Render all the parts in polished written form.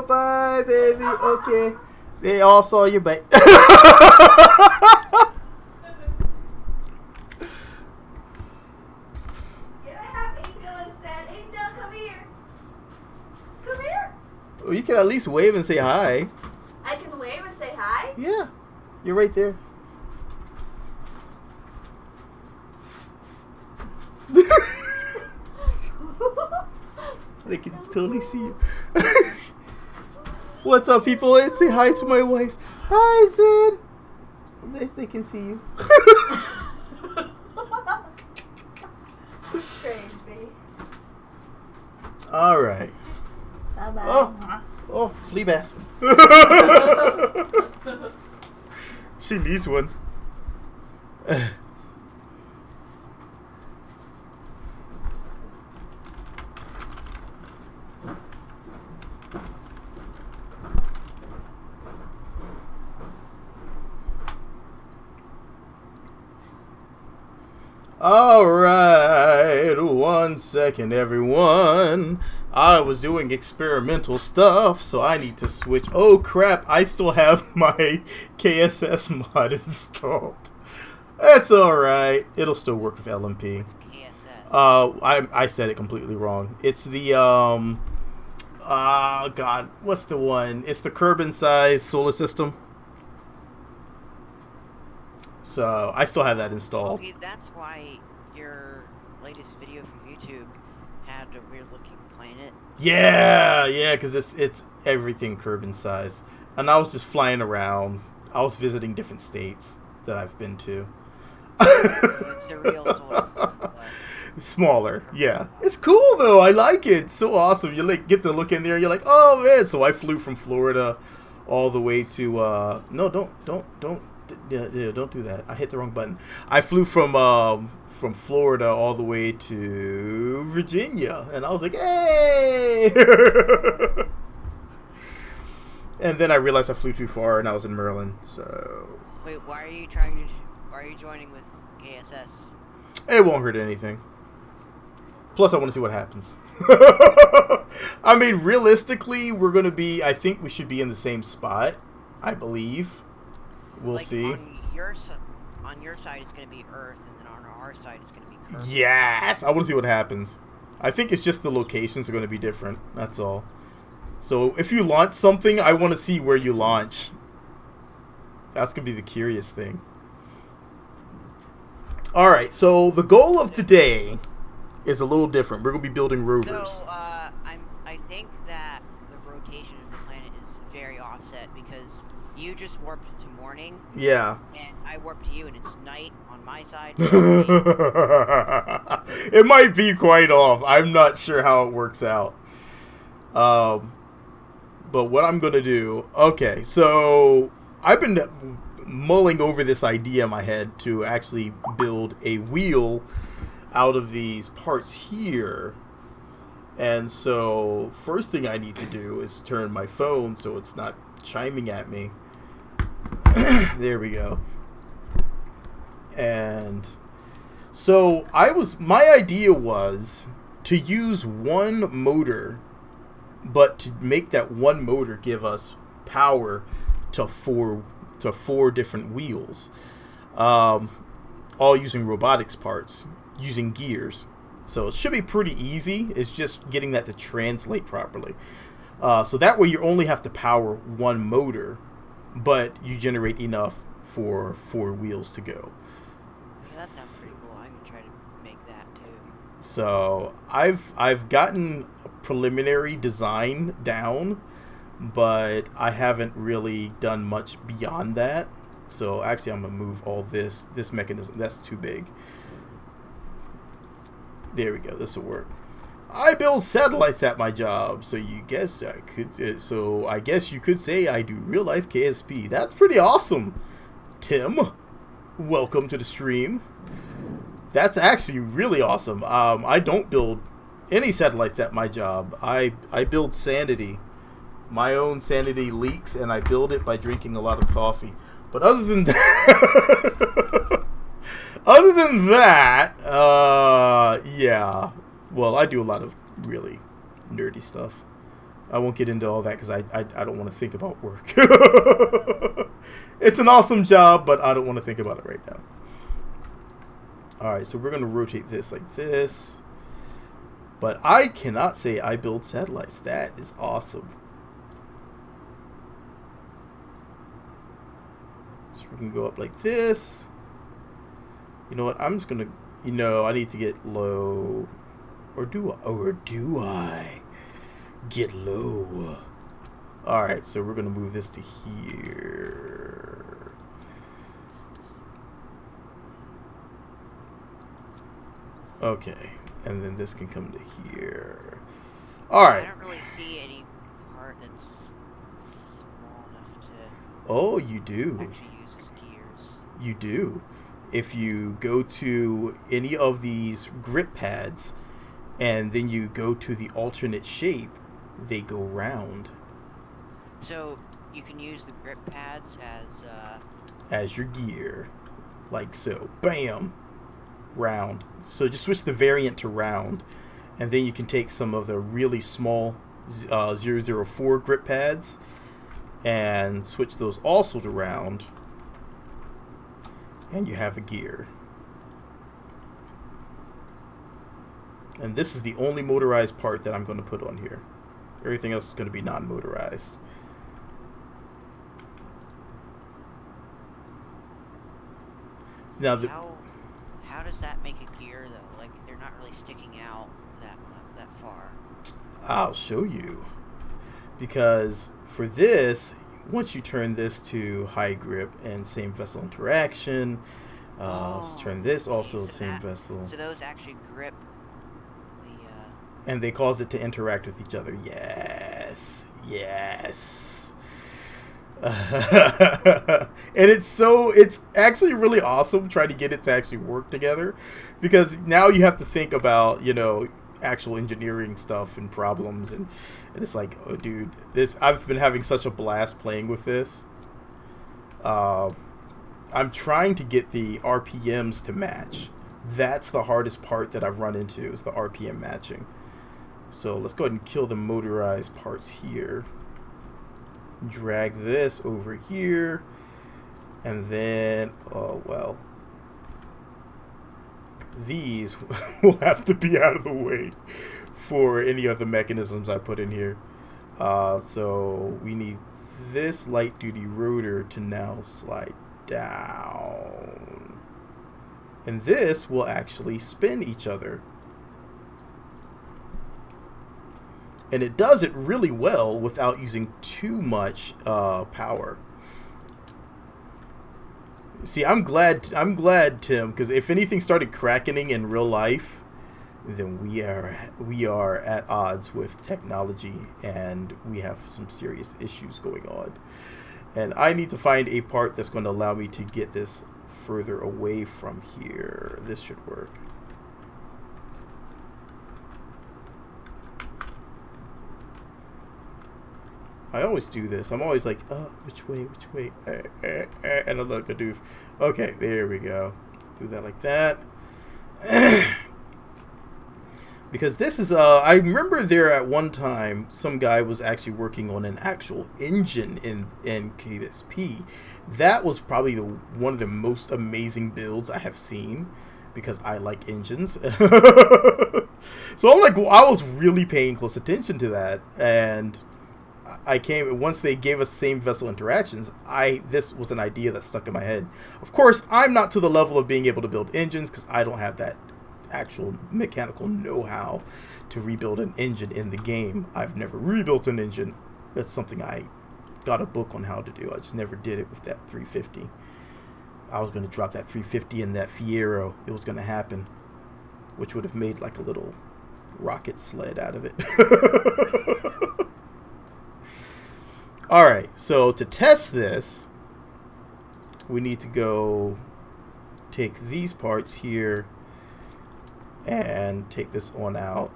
bye, baby. Okay. They all saw you, but. Can I have Angel instead? Angel, come here. Come here. Well, you can at least wave and say hi. I can wave and say hi? Yeah. You're right there. They can totally see you. What's up, people? And say hi to my wife. Hi, Zen. At least they can see you. Crazy. All right. Bye-bye. Oh, flea bath. She needs one. All right, 1 second, everyone. I was doing experimental stuff, so I need to switch. Oh crap, I still have my KSS mod installed. That's all right. It'll still work with LMP. What's KSS? I said it completely wrong. It's the God, what's the one? It's the Kerbal size solar system. So I still have that installed. Okay, that's why your latest video from YouTube had a weird looking planet. Yeah, because it's everything Kerbal size. And I was just flying around. I was visiting different states that I've been to. It's the real solar system. Smaller, yeah. It's cool though. I like it. It's so awesome. You like get to look in there. You're like, oh man. So I flew from Florida all the way to. No, don't do that. I hit the wrong button. I flew from Florida all the way to Virginia, and I was like, hey. And then I realized I flew too far, and I was in Maryland. So. Wait, why are you joining with KSS? It won't hurt anything. Plus, I want to see what happens. I mean, realistically, we're going to be... I think we should be in the same spot. I believe. We'll see. On your side, it's going to be Earth, and then on our side, it's going to be Kerbal. Yes! I want to see what happens. I think it's just the locations are going to be different. That's all. So, if you launch something, I want to see where you launch. That's going to be the curious thing. Alright, so the goal of today is a little different. We're going to be building rovers. So, I think that the rotation of the planet is very offset because you just warped to morning. Yeah. And I warped to you and it's night on my side. It might be quite off. I'm not sure how it works out. But what I'm going to do... Okay, so I've been mulling over this idea in my head to actually build a wheel out of these parts here. And so first thing I need to do is turn my phone so it's not chiming at me. There we go. And so my idea was to use one motor, but to make that one motor give us power to four different wheels, all using robotics parts, using gears. So it should be pretty easy. It's just getting that to translate properly. So that way you only have to power one motor, but you generate enough for 4 wheels to go. Yeah, that sounds pretty cool. I can try to make that too. So I've gotten a preliminary design down, but I haven't really done much beyond that. So actually I'm gonna move all this mechanism. That's too big. There we go. This will work. I build satellites at my job, so I guess you could say I do real life KSP. That's pretty awesome. Tim, welcome to the stream. That's actually really awesome. I don't build any satellites at my job. I build sanity. My own sanity leaks, and I build it by drinking a lot of coffee. But other than that, yeah. Well, I do a lot of really nerdy stuff. I won't get into all that because I don't want to think about work. It's an awesome job, but I don't want to think about it right now. Alright, so we're going to rotate this like this. But I cannot say I build satellites. That is awesome. So we can go up like this. You know what? I'm just going to... You know, I need to get low. Or do I? Or do I? Get low. Alright, so we're going to move this to here. Okay. And then this can come to here. Alright. I don't really see any part that's small enough to Oh, you do. actually use as gears. You do. If you go to any of these grip pads and then you go to the alternate shape, they go round. So you can use the grip pads as your gear. Like so. Bam! Round. So just switch the variant to round. And then you can take some of the really small 004 grip pads and switch those also to round. And you have a gear. And this is the only motorized part that I'm going to put on here. Everything else is going to be non-motorized. Now, how does that make a gear though? Like they're not really sticking out that far. I'll show you. Because for this, once you turn this to high grip and same vessel interaction, let's turn this also same vessel. So those actually grip the. And they cause it to interact with each other. Yes, yes. And it's actually really awesome trying to get it to actually work together, because now you have to think about, you know, actual engineering stuff and problems, and it's like, oh dude, this, I've been having such a blast playing with this. I'm trying to get the RPMs to match. That's the hardest part that I've run into, is the RPM matching. So let's go ahead and kill the motorized parts here. Drag this over here, and then, oh well, these will have to be out of the way for any other mechanisms I put in here. So we need this light duty rotor to now slide down, and this will actually spin each other. And it does it really well without using too much power. See, I'm glad, Tim, because if anything started cracking in real life, then we are at odds with technology, and we have some serious issues going on. And I need to find a part that's going to allow me to get this further away from here. This should work. I always do this. I'm always like, oh, which way? And I look a doof. Okay, there we go. Let's do that like that. Because this is, I remember there at one time, some guy was actually working on an actual engine in KSP. That was probably one of the most amazing builds I have seen, because I like engines. So I'm like, well, I was really paying close attention to that, and I came, once they gave us same vessel interactions, this was an idea that stuck in my head. Of course, I'm not to the level of being able to build engines, because I don't have that actual mechanical know-how to rebuild an engine in the game. I've never rebuilt an engine. That's something I got a book on how to do. I just never did it with that 350. I was going to drop that 350 in that Fiero. It was going to happen, which would have made like a little rocket sled out of it. Alright, so to test this, we need to go take these parts here and take this on out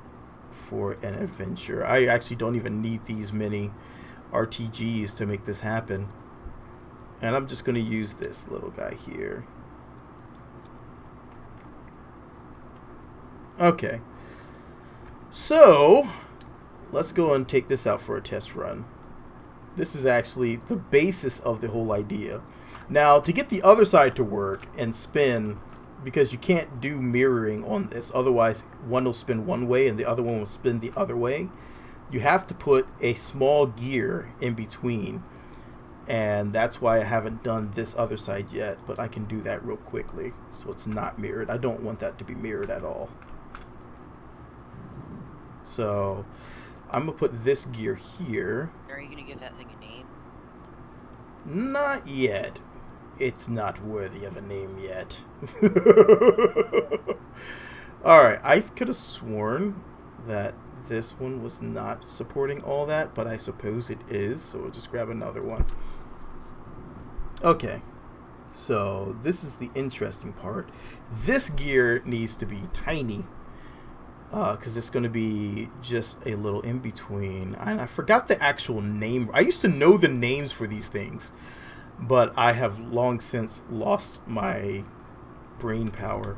for an adventure. I actually don't even need these many RTGs to make this happen. And I'm just going to use this little guy here. Okay. So, let's go and take this out for a test run. This is actually the basis of the whole idea. Now, to get the other side to work and spin, because you can't do mirroring on this, otherwise one will spin one way and the other one will spin the other way, you have to put a small gear in between. And that's why I haven't done this other side yet, but I can do that real quickly so it's not mirrored. I don't want that to be mirrored at all. So I'm going to put this gear here. Are you going to give that thing a name? Not yet. It's not worthy of a name yet. Alright, I could have sworn that this one was not supporting all that, but I suppose it is, so we'll just grab another one. Okay, so this is the interesting part. This gear needs to be tiny, because it's going to be just a little in between. And I forgot the actual name. I used to know the names for these things, but I have long since lost my brain power.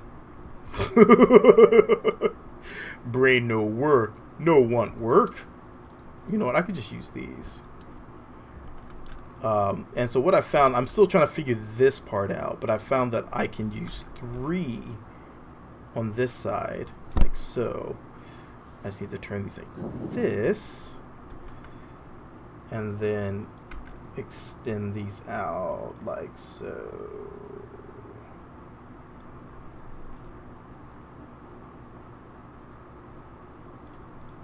Brain no work, no want work. You know what? I could just use these. And so what I found, I'm still trying to figure this part out, but I found that I can use 3 on this side, like so. I just need to turn these like this, and then extend these out like so.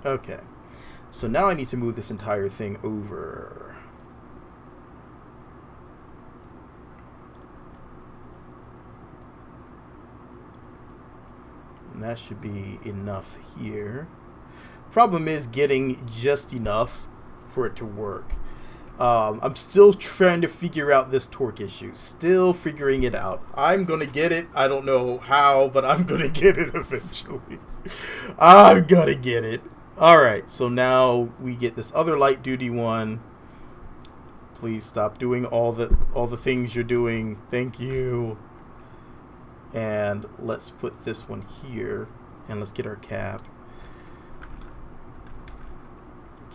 Okay, so now I need to move this entire thing over. And that should be enough here. Problem is getting just enough for it to work. I'm still trying to figure out this torque issue. Still figuring it out. I'm going to get it. I don't know how, but I'm going to get it eventually. I'm going to get it. Alright, so now we get this other light duty one. Please stop doing all the things you're doing. Thank you. And let's put this one here, and let's get our cap.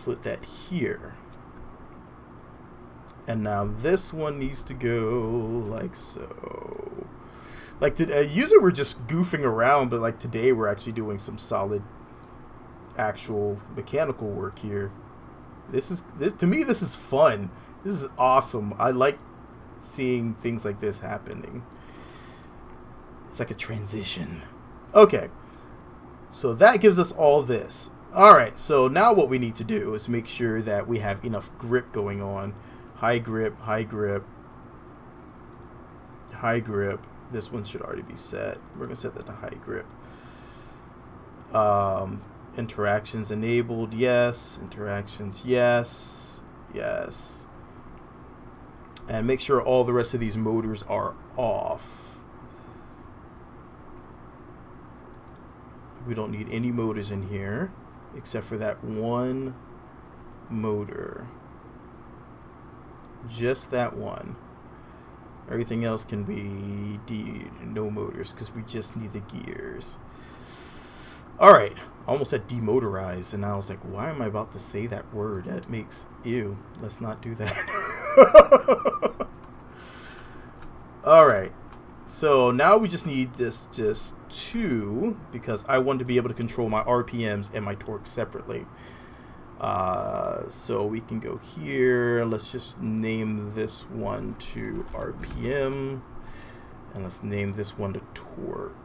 Put that here. And now this one needs to go like so. Like usually we're just goofing around, but like today we're actually doing some solid actual mechanical work here. This to me this is fun. This is awesome. I like seeing things like this happening. It's like a transition. Okay, so that gives us all this. Alright, so now what we need to do is make sure that we have enough grip going on. High grip, high grip, high grip. This one should already be set. We're going to set that to high grip. Interactions enabled, yes. Interactions, yes. Yes. And make sure all the rest of these motors are off. We don't need any motors in here except for that one motor. Just that one. Everything else can be no motors because we just need the gears. Alright, almost said demotorized, and I was like, why am I about to say that word? That makes ew. Let's not do that. Alright. So now we just need this just 2 because I want to be able to control my RPMs and my torque separately. So we can go here. Let's just name this one to RPM, and let's name this one to torque.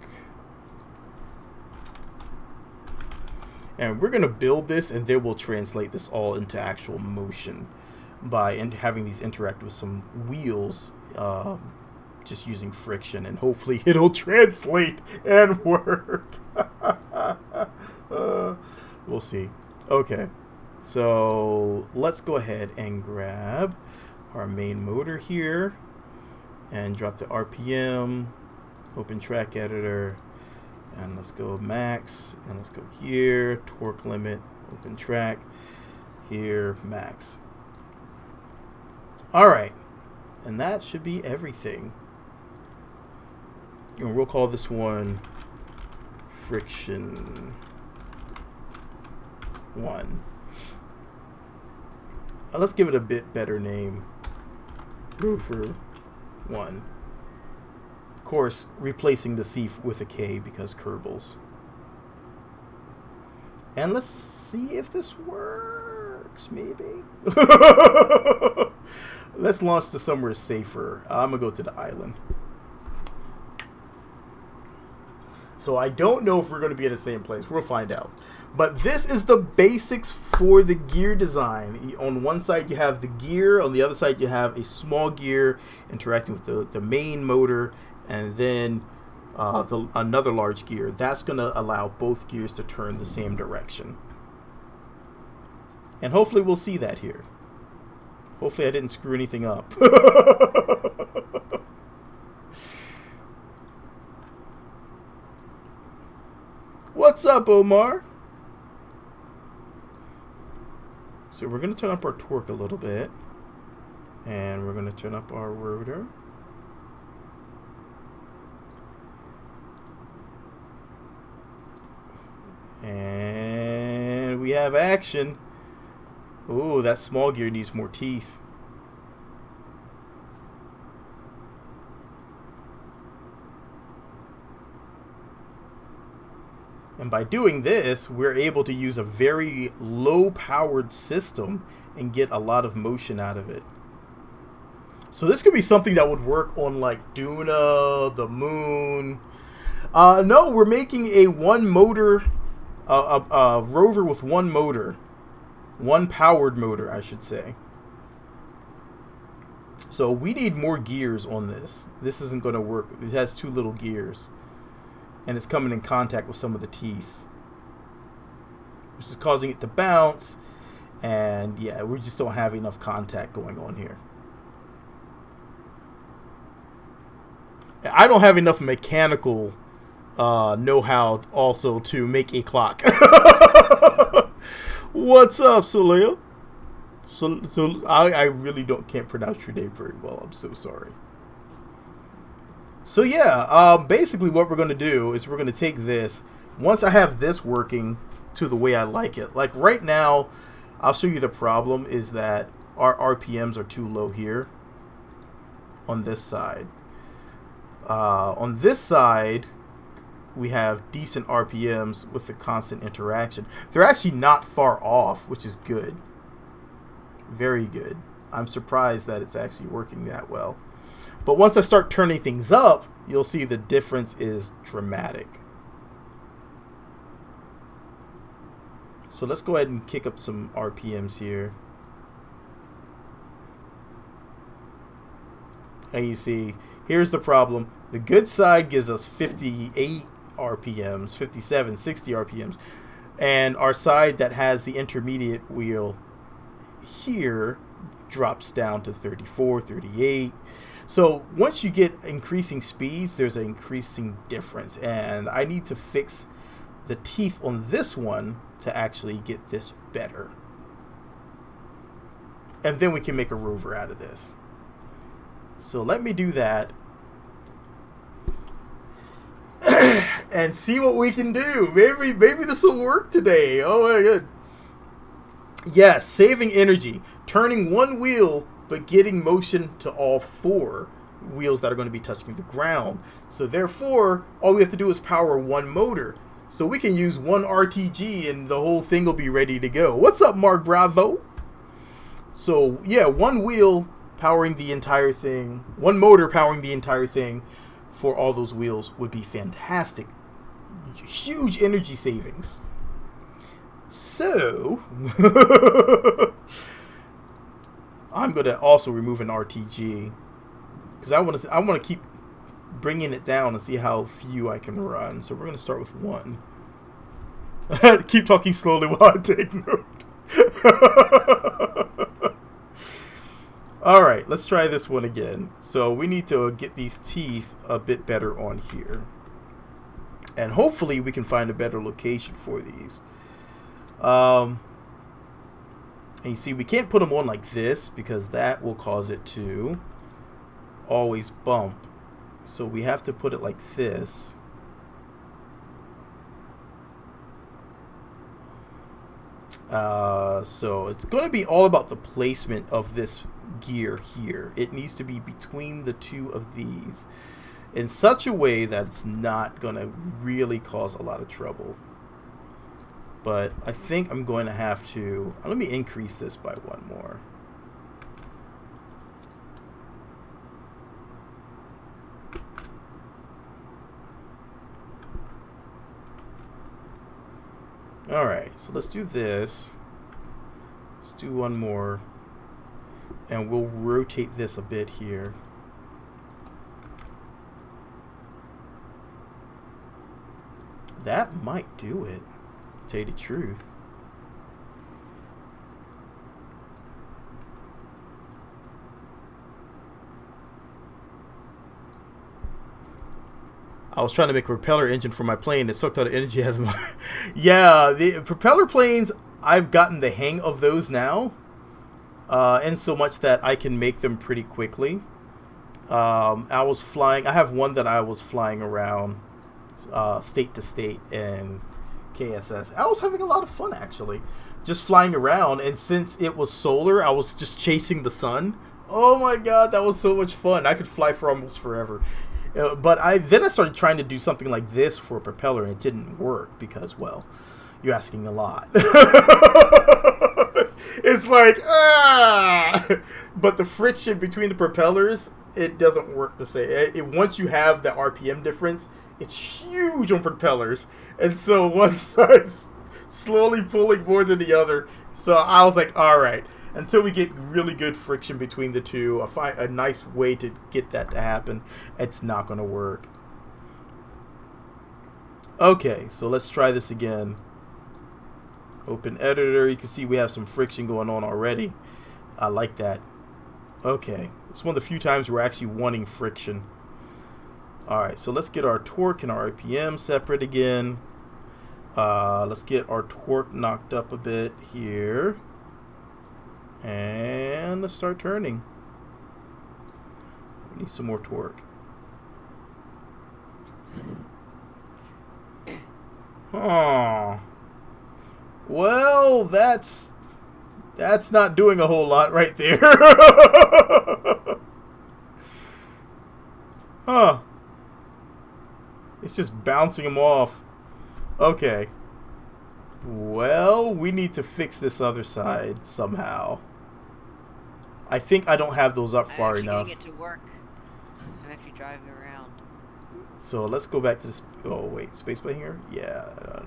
And we're going to build this, and then we'll translate this all into actual motion by having these interact with some wheels, just using friction, and hopefully it'll translate and work. We'll see. Okay, so let's go ahead and grab our main motor here and drop the RPM, open track editor, and let's go max, and let's go here, torque limit, open track, here, max. Alright, and that should be everything. And we'll call this one friction 1. Let's give it a bit better name. Roofer 1. Of course, replacing the C with a K because Kerbals. And let's see if this works, maybe. Let's launch to somewhere safer. I'm going to go to the island. So I don't know if we're going to be in the same place. We'll find out. But this is the basics for the gear design. On one side you have the gear. On the other side you have a small gear interacting with the main motor. And then another large gear. That's going to allow both gears to turn the same direction. And hopefully we'll see that here. Hopefully I didn't screw anything up. What's up, Omar? So we're going to turn up our torque a little bit. And we're going to turn up our rotor. And we have action. Ooh, that small gear needs more teeth. And by doing this, we're able to use a very low-powered system and get a lot of motion out of it. So this could be something that would work on like Duna, the moon. No, we're making a one motor, a rover with one motor. One powered motor, I should say. So we need more gears on this. This isn't going to work. It has too little gears. And it's coming in contact with some of the teeth, which is causing it to bounce. And yeah, we just don't have enough contact going on here. I don't have enough mechanical know-how also to make a clock. What's up, Soleil? So I really can't pronounce your name very well. I'm so sorry. So yeah, basically what we're going to do is we're going to take this. Once I have this working to the way I like it. Like right now, I'll show you the problem is that our RPMs are too low here on this side. On this side, we have decent RPMs with the constant interaction. They're actually not far off, which is good. Very good. I'm surprised that it's actually working that well. But once I start turning things up, you'll see the difference is dramatic. So let's go ahead and kick up some RPMs here. And you see, here's the problem. The good side gives us 58 RPMs, 57, 60 RPMs. And our side that has the intermediate wheel here drops down to 34, 38. So once you get increasing speeds, there's an increasing difference. And I need to fix the teeth on this one to actually get this better. And then we can make a rover out of this. So let me do that. And see what we can do. Maybe this will work today. Oh my god. Yes, saving energy. Turning one wheel, but getting motion to all four wheels that are going to be touching the ground. So therefore, all we have to do is power one motor. So we can use one RTG and the whole thing will be ready to go. What's up, Mark Bravo? So yeah, one wheel powering the entire thing, one motor powering the entire thing for all those wheels would be fantastic. Huge energy savings. So I'm going to also remove an RTG because I want to keep bringing it down and see how few I can run. So we're going to start with one. Keep talking slowly while I take note. Alright, let's try this one again. So we need to get these teeth a bit better on here. And hopefully we can find a better location for these. And you see, we can't put them on like this because that will cause it to always bump. So we have to put it like this. So it's going to be all about the placement of this gear here. It needs to be between the two of these in such a way that it's not going to really cause a lot of trouble. But I think I'm going to have to... let me increase this by one more. Alright, so let's do this. Let's do one more. And we'll rotate this a bit here. That might do it, to tell you the truth. I was trying to make a propeller engine for my plane that sucked all the energy out of my... Yeah, the propeller planes, I've gotten the hang of those now. And so much that I can make them pretty quickly. I have one that I was flying around state to state in KSS. I was having a lot of fun, actually. Just flying around, and since it was solar, I was just chasing the sun. Oh my god, that was so much fun. I could fly for almost forever. But then I started trying to do something like this for a propeller, and it didn't work because, well, you're asking a lot. It's like, but the friction between the propellers, it doesn't work the same. Once you have the RPM difference, it's huge on propellers. And so one side's slowly pulling more than the other. So I was like, all right. Until we get really good friction between the two, I find a nice way to get that to happen. It's not going to work. Okay, so let's try this again. Open editor. You can see we have some friction going on already. I like that. Okay, it's one of the few times we're actually wanting friction. Alright, so let's get our torque and our RPM separate again. Let's get our torque knocked up a bit here. And let's start turning. We need some more torque. Oh. Well, that's not doing a whole lot right there. Huh. It's just bouncing them off. Okay. Well, we need to fix this other side somehow. I think I don't have those up far enough. I'm actually getting it to work. I'm actually driving around. So let's go back to this. Oh wait, spacebar here? Yeah.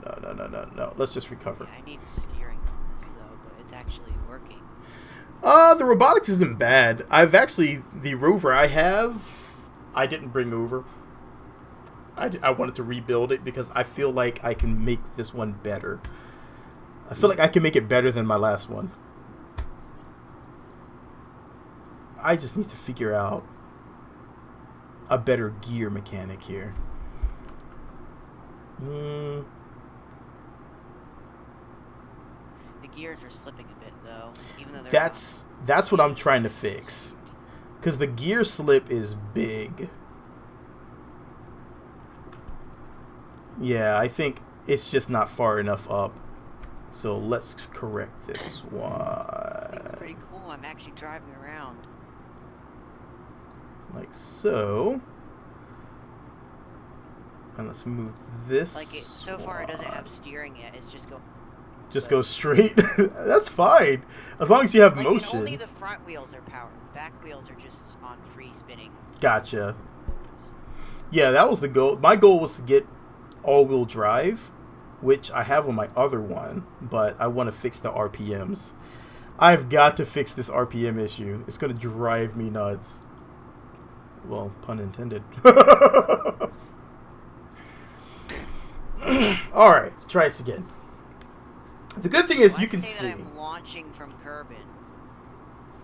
No. Let's just recover. Yeah, I need steering on this though, but it's actually working. The robotics isn't bad. The rover I didn't bring over. I wanted to rebuild it because I feel like I can make this one better. I feel like I can make it better than my last one. I just need to figure out a better gear mechanic here. The gears are slipping a bit though, even though they're that's what I'm trying to fix. Because the gear slip is big. Yeah, I think it's just not far enough up. So let's correct this one. It's pretty cool. I'm actually driving around. Like so. And let's move this. So far it doesn't have steering yet. It's just go straight. That's fine. As long as you have motion. Only the front wheels are powered. The back wheels are just on free spinning. Gotcha. Yeah, that was the goal. My goal was to get all-wheel drive, which I have on my other one, but I want to fix the RPMs. I've got to fix this RPM issue. It's going to drive me nuts. Well, pun intended. Alright, try this again. The good thing is you can see. I'm launching from Kerbal.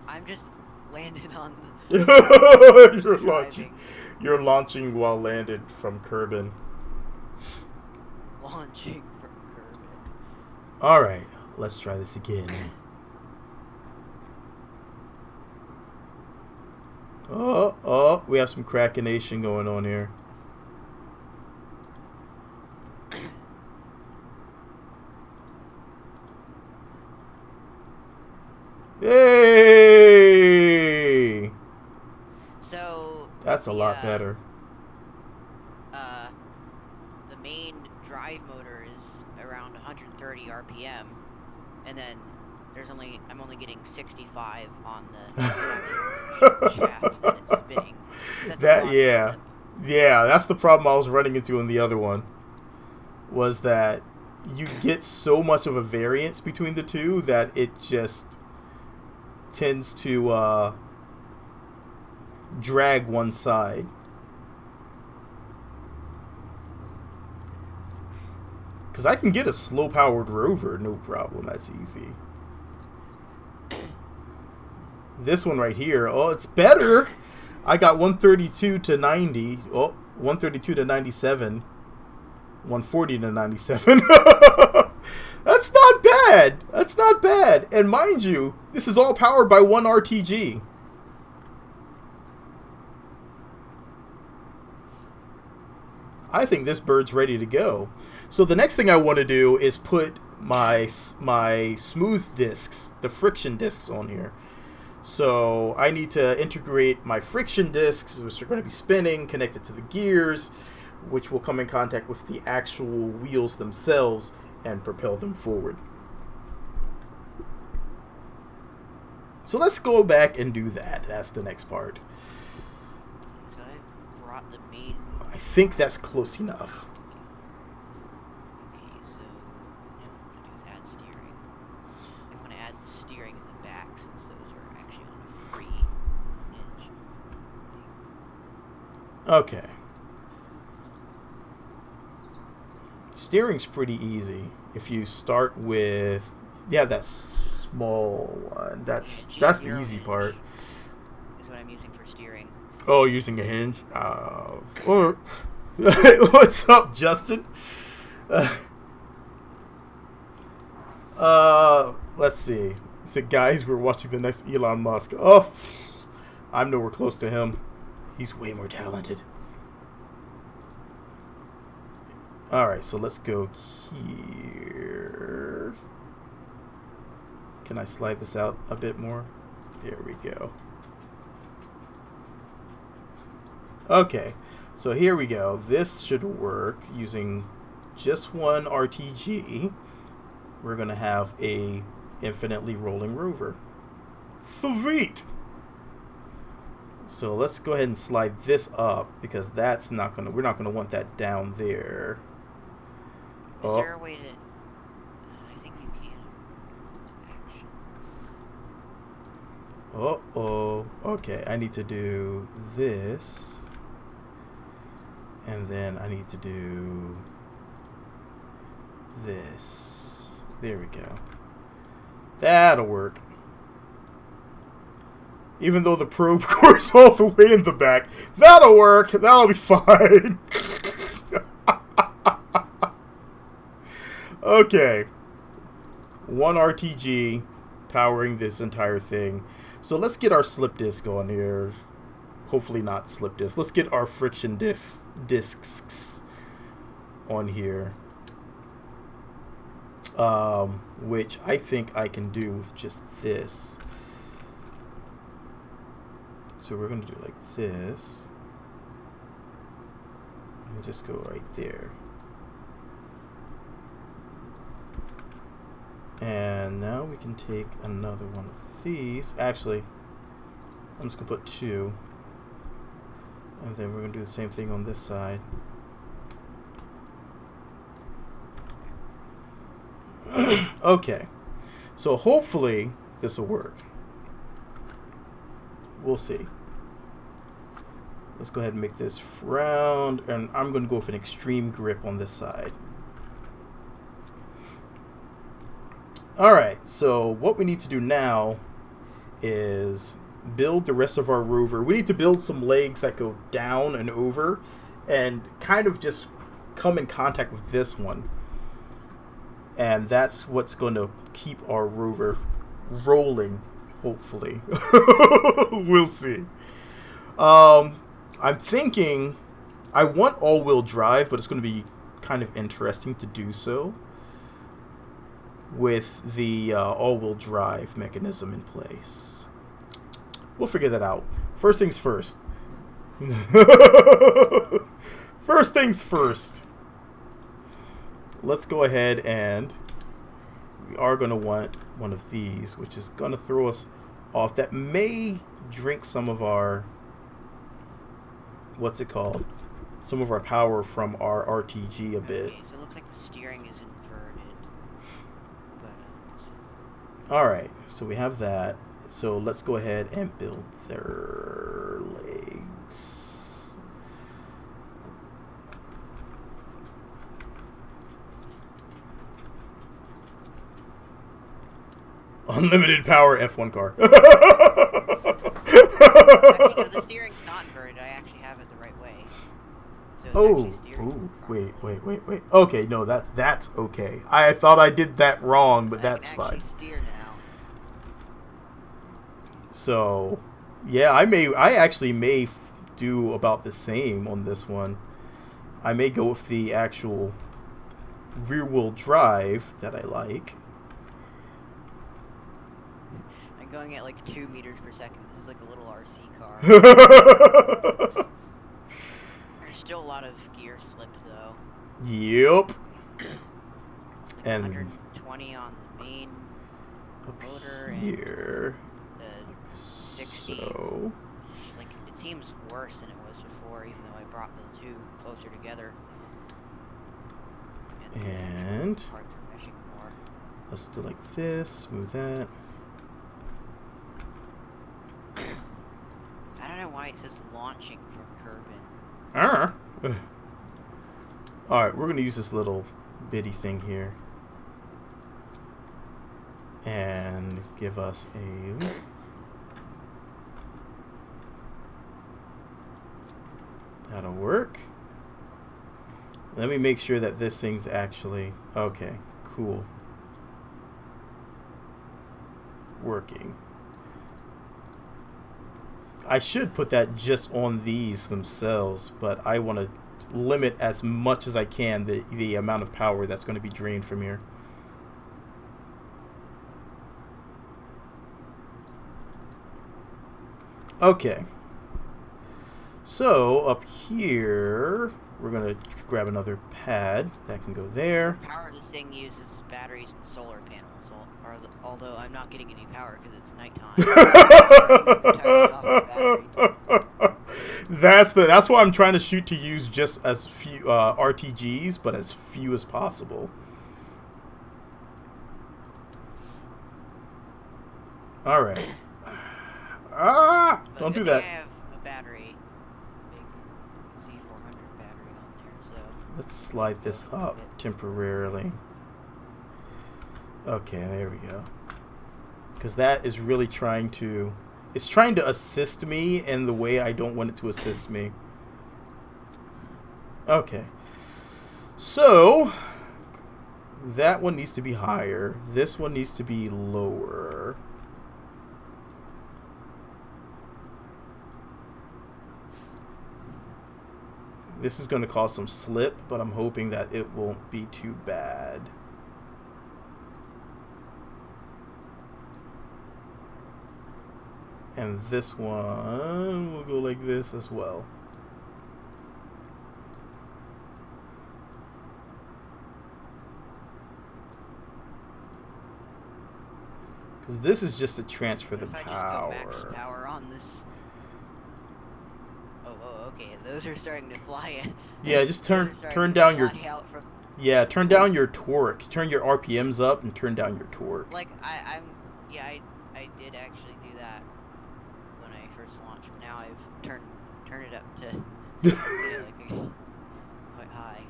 I'm just landed on the... You're launching while landed from Kerbal. Launching from Kerbal. Alright, let's try this again. Oh, we have some crackination going on here. Hey! So That's a lot better. Uh, the main drive motor is around 130 RPM, and then I'm only getting 65 on the actual shaft that it's spinning. So that's a That, lot of yeah. slip. Yeah, that's the problem I was running into in the other one. Was that you get so much of a variance between the two that it just tends to drag one side. Because I can get a slow-powered rover, no problem. That's easy. This one right here, oh, it's better. I got 132 to 90. Oh, 132 to 97. 140 to 97. That's not bad. That's not bad. And mind you, this is all powered by one RTG. I think this bird's ready to go. So the next thing I want to do is put my smooth discs, the friction discs, on here. So I need to integrate my friction discs, which are going to be spinning, connected to the gears, which will come in contact with the actual wheels themselves and propel them forward. So let's go back and do that. That's the next part. So I've brought the main. I think that's close enough. Okay, so now what I'm gonna do is add steering. I want to add steering in the back since those are actually on a free hinge. Okay. Steering's pretty easy. If you start with, that small one. That's the easy part. Is what I'm using for steering. Oh, using a hinge. Or what's up, Justin? Let's see. He said, guys, we're watching the next Elon Musk. Oh, I'm nowhere close to him. He's way more talented. Alright, so let's go here. Can I slide this out a bit more? There we go. Okay, so here we go. This should work using just one RTG. We're going to have a infinitely rolling rover. Sweet! So let's go ahead and slide this up because that's not going to, we're not going to want that down there. Is there a way to... I think you can. Action. Uh-oh. Okay, I need to do this. And then I need to do this. There we go. That'll work. Even though the probe goes all the way in the back. That'll work. That'll be fine. Okay. One RTG powering this entire thing. So let's get our slip disc on here. Hopefully not slip disc. Let's get our friction discs on here. Which I think I can do with just this. So we're going to do like this. And just go right there. And now we can take another one of these. Actually, I'm just going to put two. And then we're going to do the same thing on this side. Okay. So hopefully this will work. We'll see. Let's go ahead and make this round. And I'm going to go with an extreme grip on this side. Alright, so what we need to do now is build the rest of our rover. We need to build some legs that go down and over and kind of just come in contact with this one. And that's what's going to keep our rover rolling, hopefully. We'll see. I'm thinking I want all-wheel drive, but it's going to be kind of interesting to do so. with the all-wheel drive mechanism in place. We'll figure that out. First things first. First things first. Let's go ahead and we are going to want one of these, which is going to throw us off. That may drink some of our, what's it called? Some of our power from our RTG a bit. Okay, so it looks like the steering is inverted. But, Alright, so we have that. So let's go ahead and build their legs. Unlimited power F1 car. actually, no, the steering's not inverted. I actually have it the right way. So it's Oh, actually steering wait. Okay, no, that's okay. I thought I did that wrong, but that's I can actually fine. steer now. So, yeah, I actually may do about the same on this one. I may go with the actual rear-wheel drive that I like. I'm going at like 2 meters per second. This is like a little RC car. There's still a lot of gear slip though. Yep. Like And 120 on the main up motor here, and the 60. so Like it seems worse than it was before, even though I brought the two closer together. and Parts are meshing more. let's do like this, smooth that. I don't know why it says launching from Kerbal. Alright, we're gonna use this little bitty thing here and give us a that'll work. Let me make sure that this thing's actually okay, cool, working. I should put that just on these themselves, but I want to limit as much as I can the amount of power that's going to be drained from here. Okay. So up here, we're going to grab another pad that can go there. The power of this thing uses batteries and solar panels, although I'm not getting any power because it's nighttime. That's why I'm trying to shoot to use just as few RTGs, but as few as possible. All right. Don't do that. I have a battery, big Z400 battery on there, so Let's slide this up temporarily. Okay, there we go. Because that is really trying to... It's trying to assist me in the way I don't want it to assist me. Okay. So, that one needs to be higher. This one needs to be lower. This is going to cause some slip, but I'm hoping that it won't be too bad. And this one will go like this as well. Because this is just to transfer the if I power. just go max power on this. Oh, okay. Those are starting to fly. Yeah, just turn to down your fly out from, turn down your torque. Turn your RPMs up and turn down your torque. like I did actually do that when I first launched. But now I've turned it up to like quite high.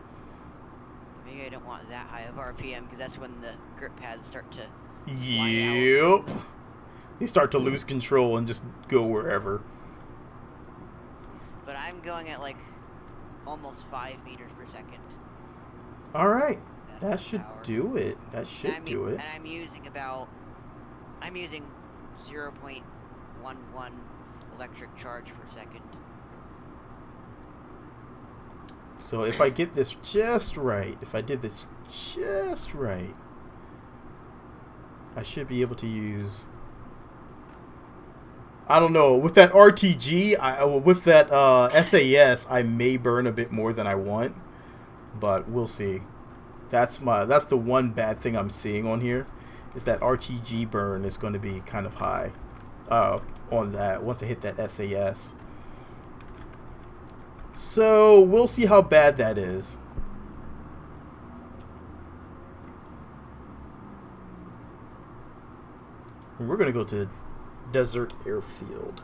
Maybe I don't want that high of RPM because that's when the grip pads start to Yep. They start to lose control and just go wherever. But I'm going at like almost 5 meters per second. Alright. That's That the should power. do it. That should do it. And I'm using 0.11 electric charge per second. So if I get this just right, if I did this just right, I should be able to use... I don't know. With that RTG, with that SAS, I may burn a bit more than I want. But we'll see. That's the one bad thing I'm seeing on here. Is that RTG burn is going to be kind of high. On that, once I hit that SAS. So, we'll see how bad that is. We're going to go to Desert Airfield.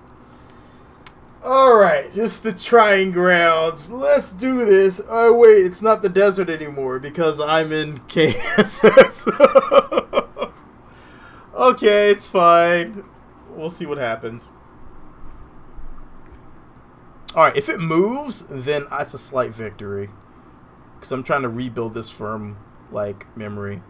Alright, just the trying grounds. Let's do this. Oh, wait, it's not the desert anymore because I'm in KSS. Okay, it's fine. We'll see what happens. Alright, if it moves, then that's a slight victory. Because I'm trying to rebuild this from, like, memory.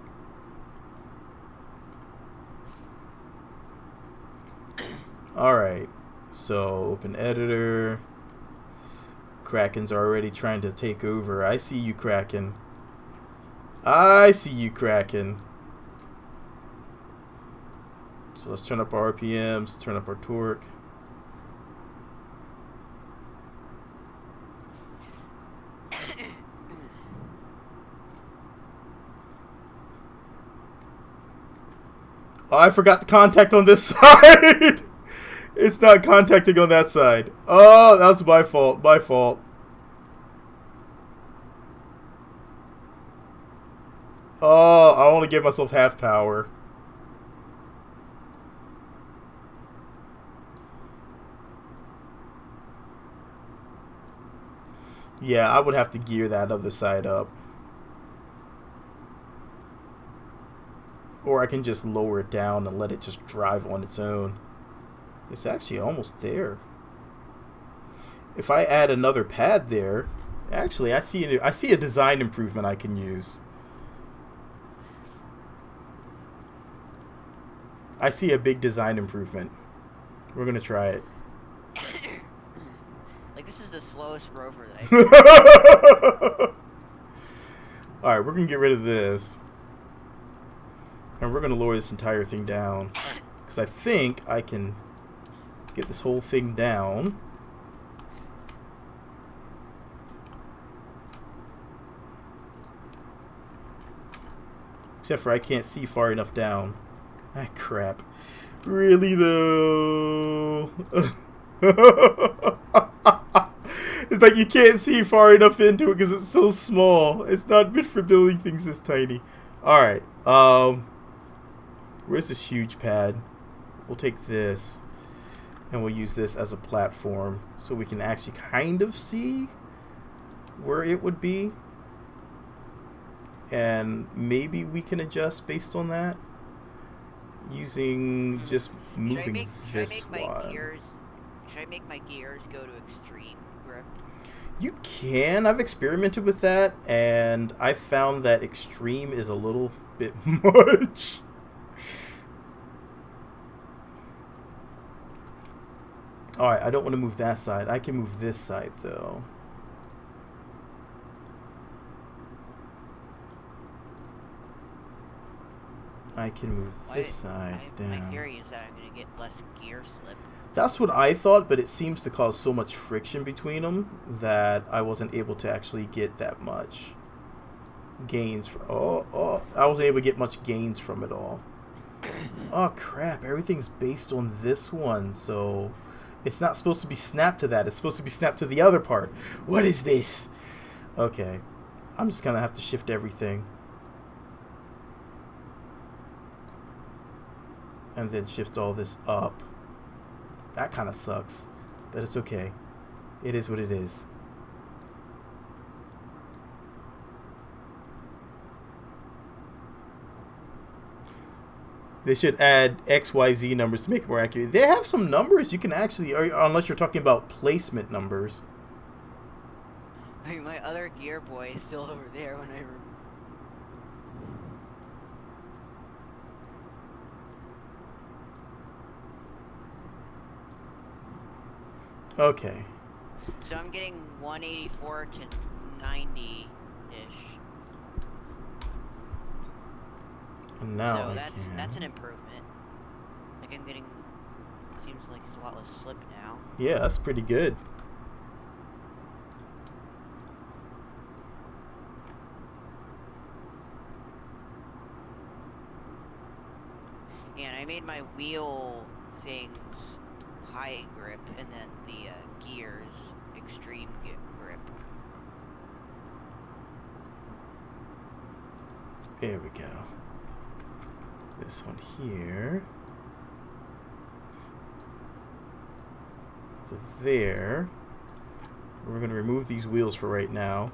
Alright, so open editor. Kraken's already trying to take over. I see you, Kraken. I see you, Kraken. So let's turn up our RPMs, turn up our torque. Oh, I forgot the contact on this side. It's not contacting on that side. Oh, that's my fault. My fault. Oh, I only gave myself half power. Yeah, I would have to gear that other side up. Or I can just lower it down and let it just drive on its own. It's actually almost there. If I add another pad there, actually I see a design improvement I can use. I see a big design improvement. We're gonna try it. Like, this is the slowest rover that I've Alright, we're gonna get rid of this. And we're gonna lower this entire thing down. Because I think I can get this whole thing down. Except for I can't see far enough down. Ah, crap. Really, though? It's like you can't see far enough into it because it's so small. It's not meant for building things this tiny. Alright, where's this huge pad? We'll take this and we'll use this as a platform so we can actually kind of see where it would be. And maybe we can adjust based on that using just moving this one. Should I make my gears go to extreme grip? You can. I've experimented with that, and I found that extreme is a little bit much. Alright, I don't want to move that side. I can move this side, though. I can move this side down. My theory is that I'm going to get less gear slip. That's what I thought, but it seems to cause so much friction between them that I wasn't able to actually get that much gains. I wasn't able to get much gains from it all. Oh, crap. Everything's based on this one, so it's not supposed to be snapped to that. It's supposed to be snapped to the other part. What is this? Okay. I'm just going to have to shift everything. And then shift all this up. That kind of sucks, but it's okay. It is what it is. They should add XYZ numbers to make it more accurate. They have some numbers you can actually, unless you're talking about placement numbers. I mean, my other gear boy is still over there when I... Okay. So I'm getting 184 to 90-ish. And now So I that's an can. improvement. Like I'm getting, seems like it's a lot less slip now. Yeah, that's pretty good. And I made my wheel things high grip, and then the gears extreme grip. There we go. This one here. To there. We're going to remove these wheels for right now.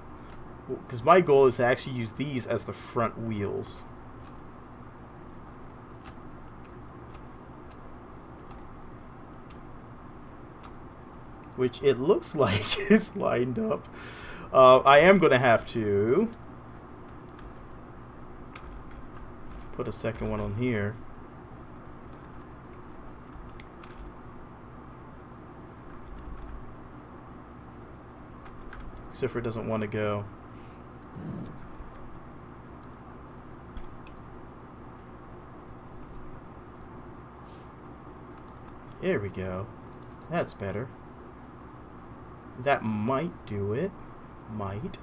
Because my goal is to actually use these as the front wheels. Which it looks like it's lined up. I am going to have to put a second one on here. Except for it doesn't want to go. There we go. That's better. That might do it. Might.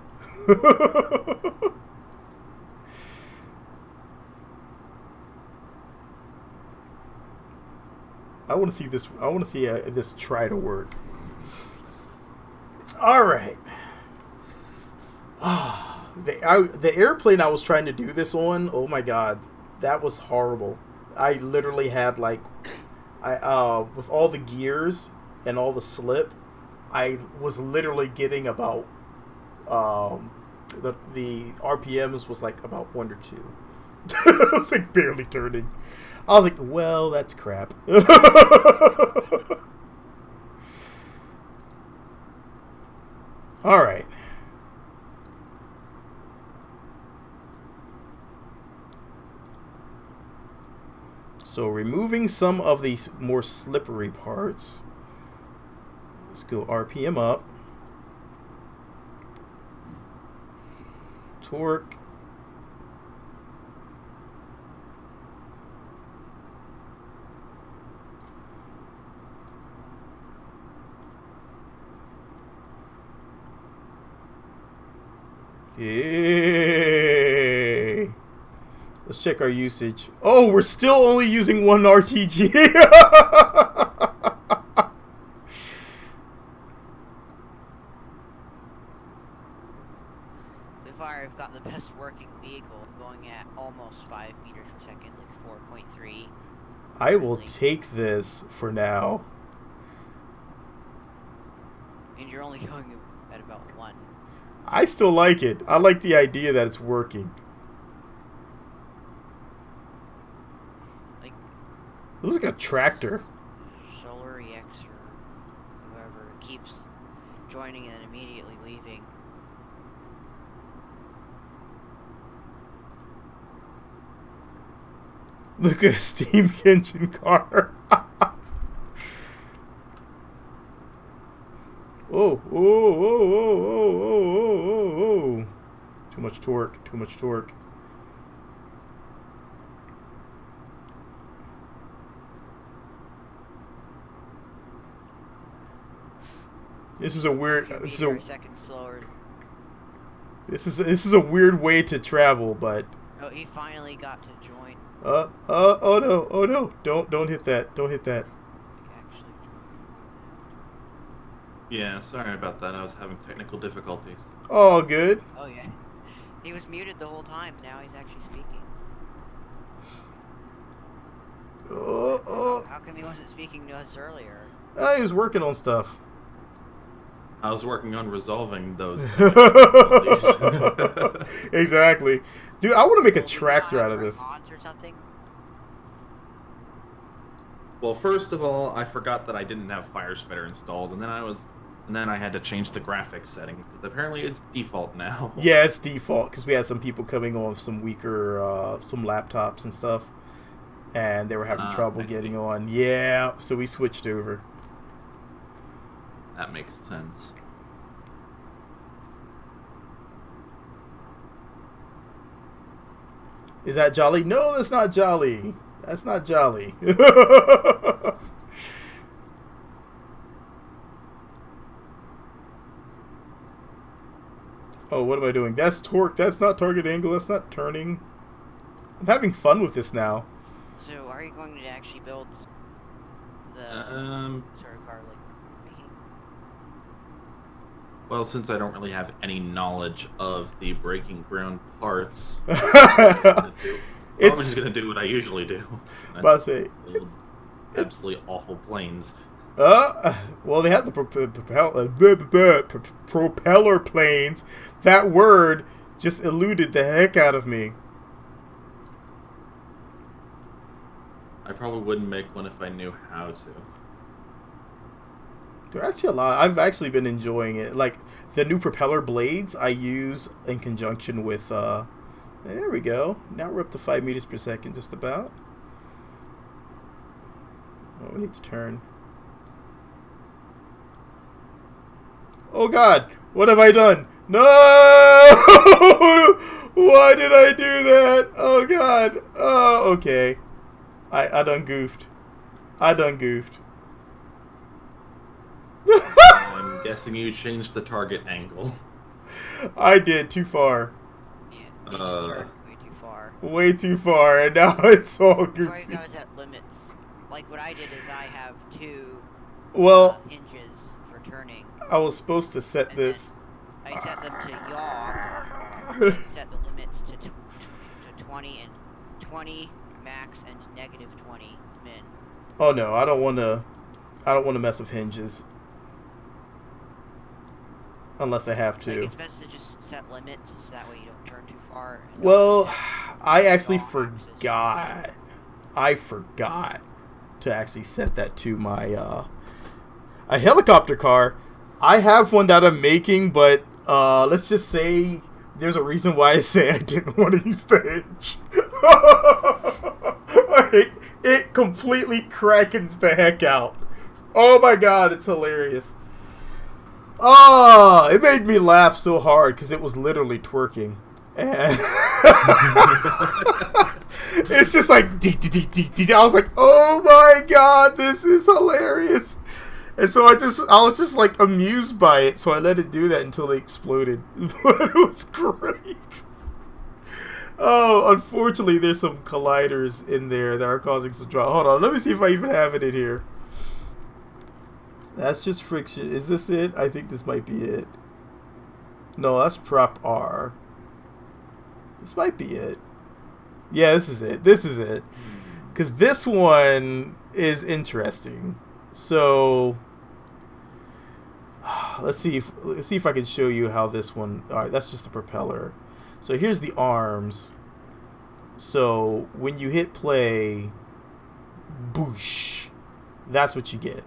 I want to see this. I want to see this try to work. All right. The airplane I was trying to do this on. Oh my god, that was horrible. I literally had like, with all the gears and all the slip, I was literally getting about the RPMs was like about 1 or 2. I was like barely turning. I was like, well, that's crap. All right. So removing some of these more slippery parts. Let's go RPM up. Torque. Yay. Let's check our usage. Oh, we're still only using 1 RTG. So far, I've got the best working vehicle, going at almost 5 meters per second, like 4.3. I will take this for now. And you're only going at about 1. I still like it. I like the idea that it's working. Like, This is like a tractor. Solar EX or whoever keeps joining and then immediately leaving. Look at a steam engine car. Whoa, whoa, whoa, whoa, whoa, whoa, whoa, whoa, whoa. Too much torque, too much torque. This is a weird. This a second slower. This is a weird way to travel, but. Oh, he finally got to join. Oh no, oh no! Don't hit that! Don't hit that! Actually. Yeah, sorry about that. I was having technical difficulties. Oh, good. Oh yeah. He was muted the whole time. Now he's actually speaking. Oh. How come he wasn't speaking to us earlier? He was working on stuff. I was working on resolving those difficulties. Exactly. Dude, I want to make a Well, tractor out of this. Or something? Well, first of all, I forgot that I didn't have Fire Spitter installed, and then I had to change the graphics setting because apparently it's default now. Yeah, it's default because we had some people coming on some weaker, some laptops and stuff, and they were having trouble getting on. Yeah, so we switched over. That makes sense. Is that Jolly? No, that's not Jolly. That's not Jolly. Oh, what am I doing? That's torque. That's not target angle. That's not turning. I'm having fun with this now. So, are you going to actually build the sort of car like making? Well, since I don't really have any knowledge of the breaking ground parts, I'm just gonna do what I usually do. About to say, absolutely awful planes. Well, they have the propeller planes. That word just eluded the heck out of me. I probably wouldn't make one if I knew how to. They're actually a lot. I've actually been enjoying it. Like, the new propeller blades I use in conjunction with, there we go. Now we're up to 5 meters per second, just about. Oh, we need to turn. Oh God, what have I done? No! Why did I do that? Oh God. Oh, okay. I done goofed. I done goofed. I'm guessing you changed the target angle. I did, too far. Yeah, you just turned way too far. Way too far, and now it's all goofy. So right now it's at limits. Like what I did is I have 2 hinges for turning. I was supposed to set And this. I set them to yaw and set the limits to 20 and 20 max and negative 20 min. Oh no, I don't want to mess with hinges. Unless I have to. Like it's best to just set limits so that way you don't turn too far. Well, I actually forgot. I forgot to actually set that to my a helicopter car. I have one that I'm making, but let's just say there's a reason why I say I didn't want to use the hinge. It completely crackens the heck out. Oh my God, it's hilarious. Oh, it made me laugh so hard because it was literally twerking. And it's just like, I was like, oh my God, this is hilarious. And so I was just like amused by it, so I let it do that until it exploded. But it was great. Oh, unfortunately, there's some colliders in there that are causing some trouble. Hold on, let me see if I even have it in here. That's just friction. Is this it? I think this might be it. No, that's prop R. This might be it. Yeah, this is it. This is it. Because this one is interesting. So let's see if I can show you how this one. All right, that's just the propeller. So here's the arms. So when you hit play, boosh, that's what you get.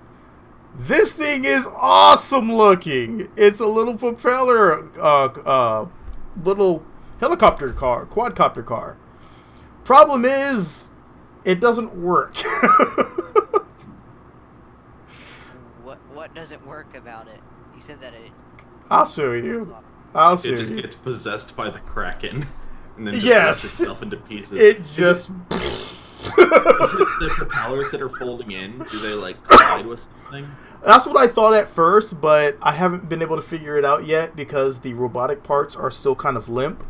This thing is awesome looking. It's a little propeller, little helicopter car, quadcopter car. Problem is, it doesn't work. What doesn't work about it? You said that it. I'll show you. I'll show It just you. gets possessed by the Kraken, and then just Yes. rips itself into pieces. It just. Is it the propellers that are folding in? Do they like collide with something? That's what I thought at first, but I haven't been able to figure it out yet because the robotic parts are still kind of limp,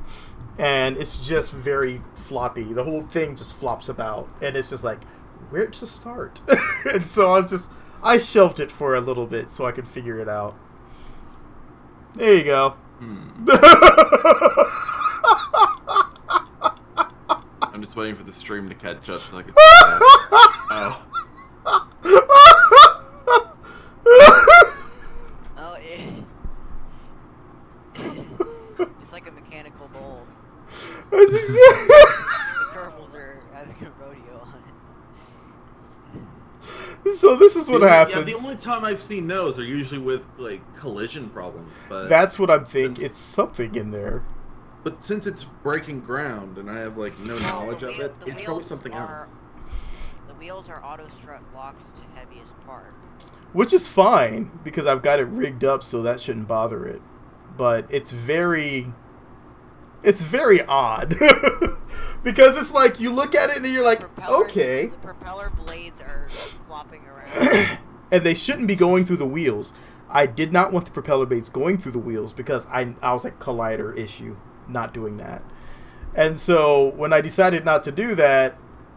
and it's just very floppy. The whole thing just flops about, and it's just like, where to start? And so I shelved it for a little bit so I could figure it out. There you go. I'm just waiting for the stream to catch up so I can see that. Oh. Oh, it's like a mechanical bowl. That's exactly. The Kerbals are having a rodeo on it. So this is what happens. Yeah, the only time I've seen those are usually with like collision problems, but That's what I'm thinking. It's something in there. But since it's breaking ground and I have like no knowledge of it, it's probably something else. The wheels are auto strut locked to heaviest part. Which is fine, because I've got it rigged up so that shouldn't bother it. But it's very It's very odd. Because it's like, you look at it and you're like, okay. The propeller blades are flopping around. And they shouldn't be going through the wheels. I did not want the propeller blades going through the wheels because I was like, collider issue, not doing that. And so when I decided not to do that,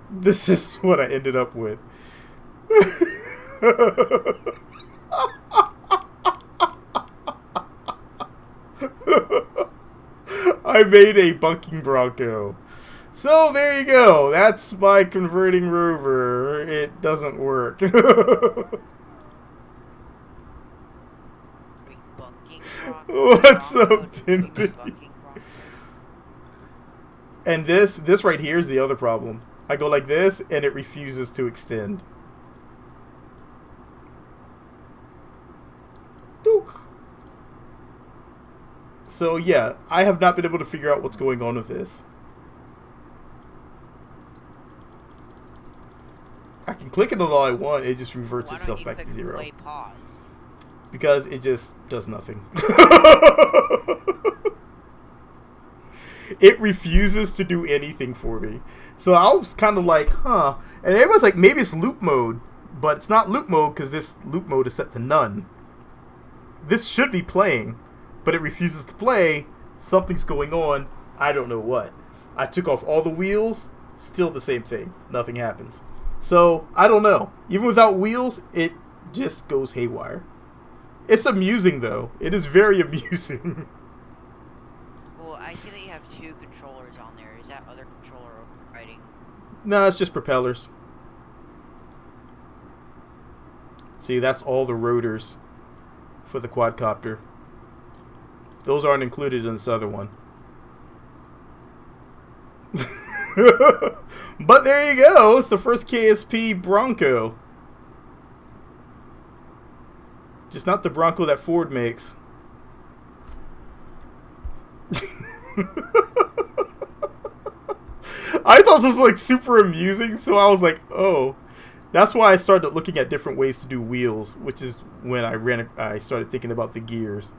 this is what I ended up with. I made a bucking Bronco. So there you go. That's my converting rover. It doesn't work. What's up, Pimpin? And this right here is the other problem. I go like this, and it refuses to extend. Dook. So yeah, I have not been able to figure out what's going on with this. I can click it on all I want, it just reverts itself back to 0. Play pause? Because it just does nothing. It refuses to do anything for me. So I was kind of like, huh. And everyone's like, maybe it's loop mode. But it's not loop mode because this loop mode is set to none. This should be playing, but it refuses to play. Something's going on. I don't know what. I took off all the wheels. Still the same thing. Nothing happens. So, I don't know. Even without wheels, it just goes haywire. It's amusing, though. It is very amusing. Well, I see that you have 2 controllers on there. Is that other controller overriding? No, it's just propellers. See, that's all the rotors for the quadcopter. Those aren't included in this other one. But there you go. It's the first KSP Bronco. Just not the Bronco that Ford makes. I thought this was like super amusing, so I was like, oh. That's why I started looking at different ways to do wheels, which is when I started thinking about the gears.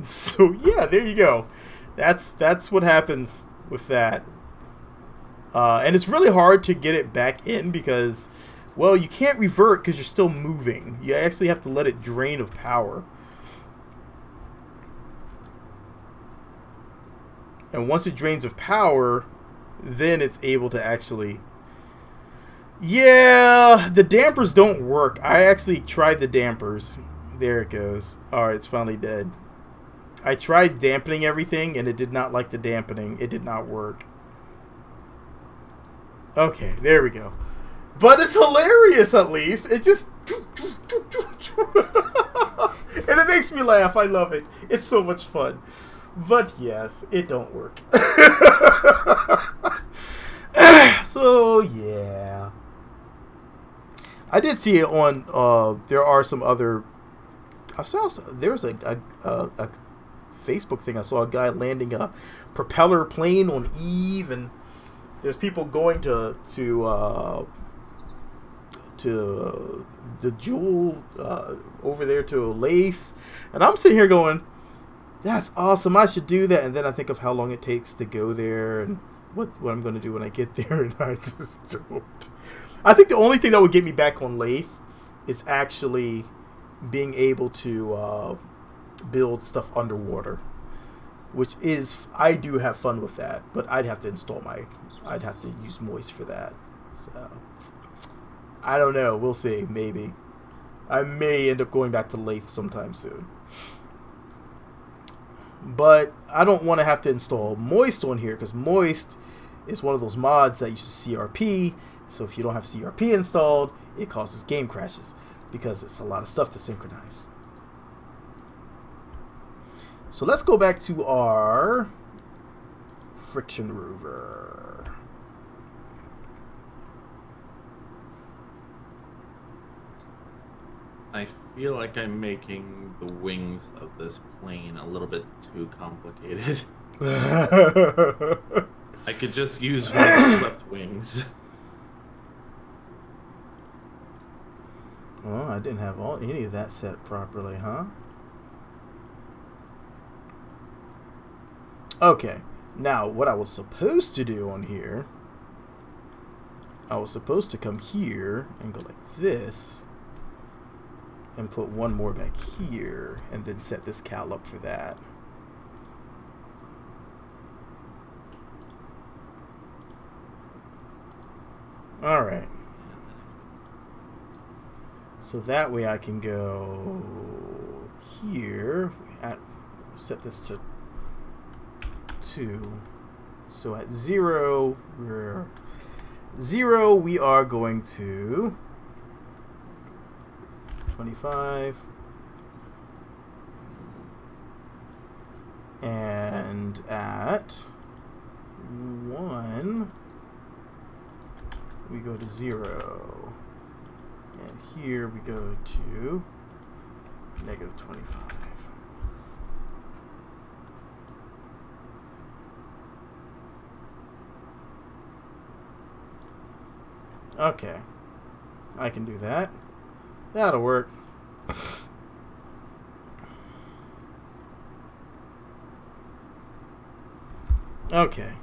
So yeah, there you go. That's what happens with that. And it's really hard to get it back in because, well, you can't revert because you're still moving. You actually have to let it drain of power. And once it drains of power, then it's able to actually... Yeah, the dampers don't work. I actually tried the dampers. There it goes. Alright, it's finally dead. I tried dampening everything, and it did not like the dampening. It did not work. Okay, there we go. But it's hilarious, at least. It just... and it makes me laugh. I love it. It's so much fun. But yes, it don't work. So, yeah. I did see it on... there are some other... I saw... There's a Facebook thing. I saw a guy landing a propeller plane on Eve, and there's people going to the Jewel over there to Lathe, and I'm sitting here going, that's awesome, I should do that. And then I think of how long it takes to go there and what I'm going to do when I get there, and I just don't. I think the only thing that would get me back on Lathe is actually being able to build stuff underwater, which is, I do have fun with that, but I'd have to I'd have to use Moist for that. So I don't know, we'll see. Maybe I may end up going back to Lathe sometime soon, but I don't want to have to install Moist on here because Moist is one of those mods that uses CRP. So if you don't have CRP installed, it causes game crashes because it's a lot of stuff to synchronize. So let's go back to our friction rover. I feel like I'm making the wings of this plane a little bit too complicated. I could just use one of the swept wings. Well, I didn't have any of that set properly, huh? Okay. Now, what I was supposed to do on here, I was supposed to come here and go like this and put one more back here and then set this cal up for that. Alright. So that way I can go here. Set this to 2. So at 0, we are going to 25. And at 1, we go to 0. And here we go to negative 25. Okay. I can do that. That'll work. Okay.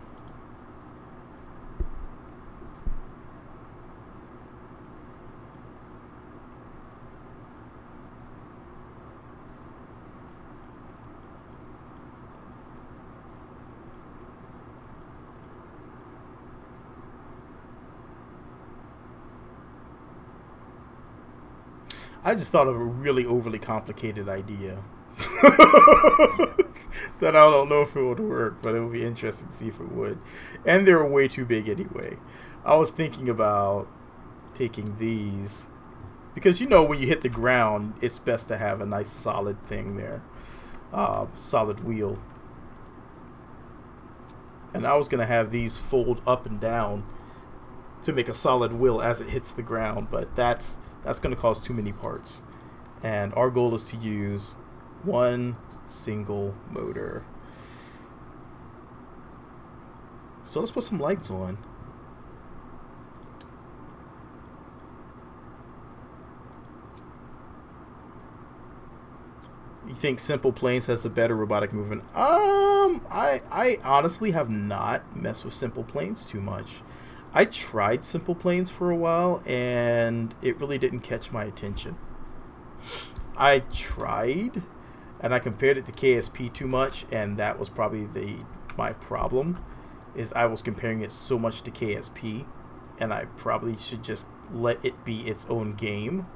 I just thought of a really overly complicated idea. That I don't know if it would work, but it would be interesting to see if it would. And they're way too big anyway. I was thinking about taking these, because you know when you hit the ground, it's best to have a nice solid thing there. Solid wheel. And I was going to have these fold up and down to make a solid wheel as it hits the ground, but that's going to cause too many parts. And our goal is to use one single motor. So let's put some lights on. You think Simple Planes has a better robotic movement? I honestly have not messed with Simple Planes too much. I tried Simple Planes for a while, and it really didn't catch my attention. I tried, and I compared it to KSP too much, and that was probably my problem, is I was comparing it so much to KSP, and I probably should just let it be its own game.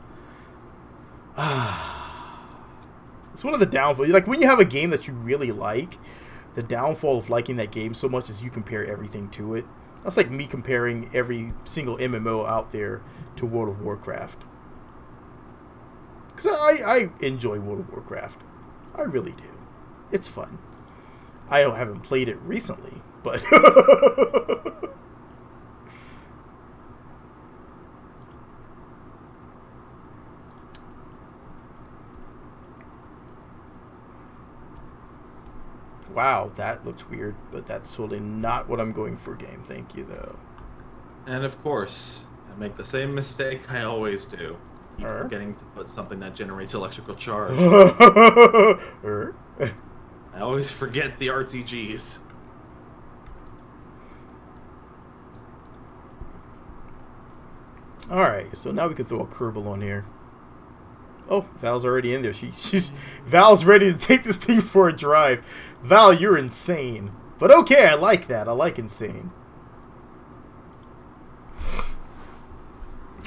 It's one of the downfalls. Like, when you have a game that you really like, the downfall of liking that game so much is you compare everything to it. That's like me comparing every single MMO out there to World of Warcraft. Because I enjoy World of Warcraft. I really do. It's fun. I haven't played it recently, but... Wow, that looks weird, but that's totally not what I'm going for game. Thank you, though. And of course, I make the same mistake I always do. Keep forgetting to put something that generates electrical charge. I always forget the RTGs. Alright, so now we can throw a Kerbal on here. Oh, Val's already in there. Val's ready to take this thing for a drive. Val, you're insane. But okay, I like that. I like insane.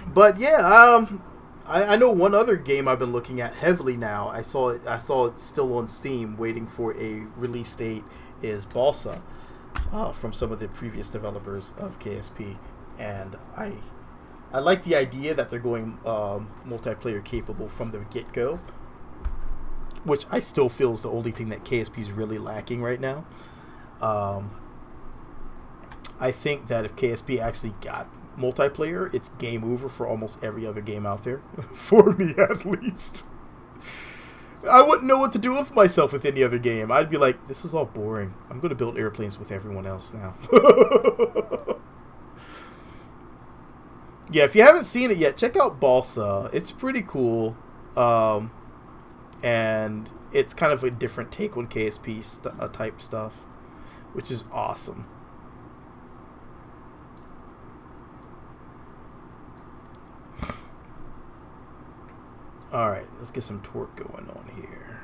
But yeah, I know one other game I've been looking at heavily now. I saw it still on Steam, waiting for a release date. Is Balsa, from some of the previous developers of KSP, and I like the idea that they're going multiplayer capable from the get-go, which I still feel is the only thing that KSP is really lacking right now. I think that if KSP actually got multiplayer, it's game over for almost every other game out there. For me, at least. I wouldn't know what to do with myself with any other game. I'd be like, this is all boring. I'm going to build airplanes with everyone else now. Yeah, if you haven't seen it yet, check out Balsa. It's pretty cool. And it's kind of a different take on KSP type stuff. which is awesome. All right, let's get some torque going on here.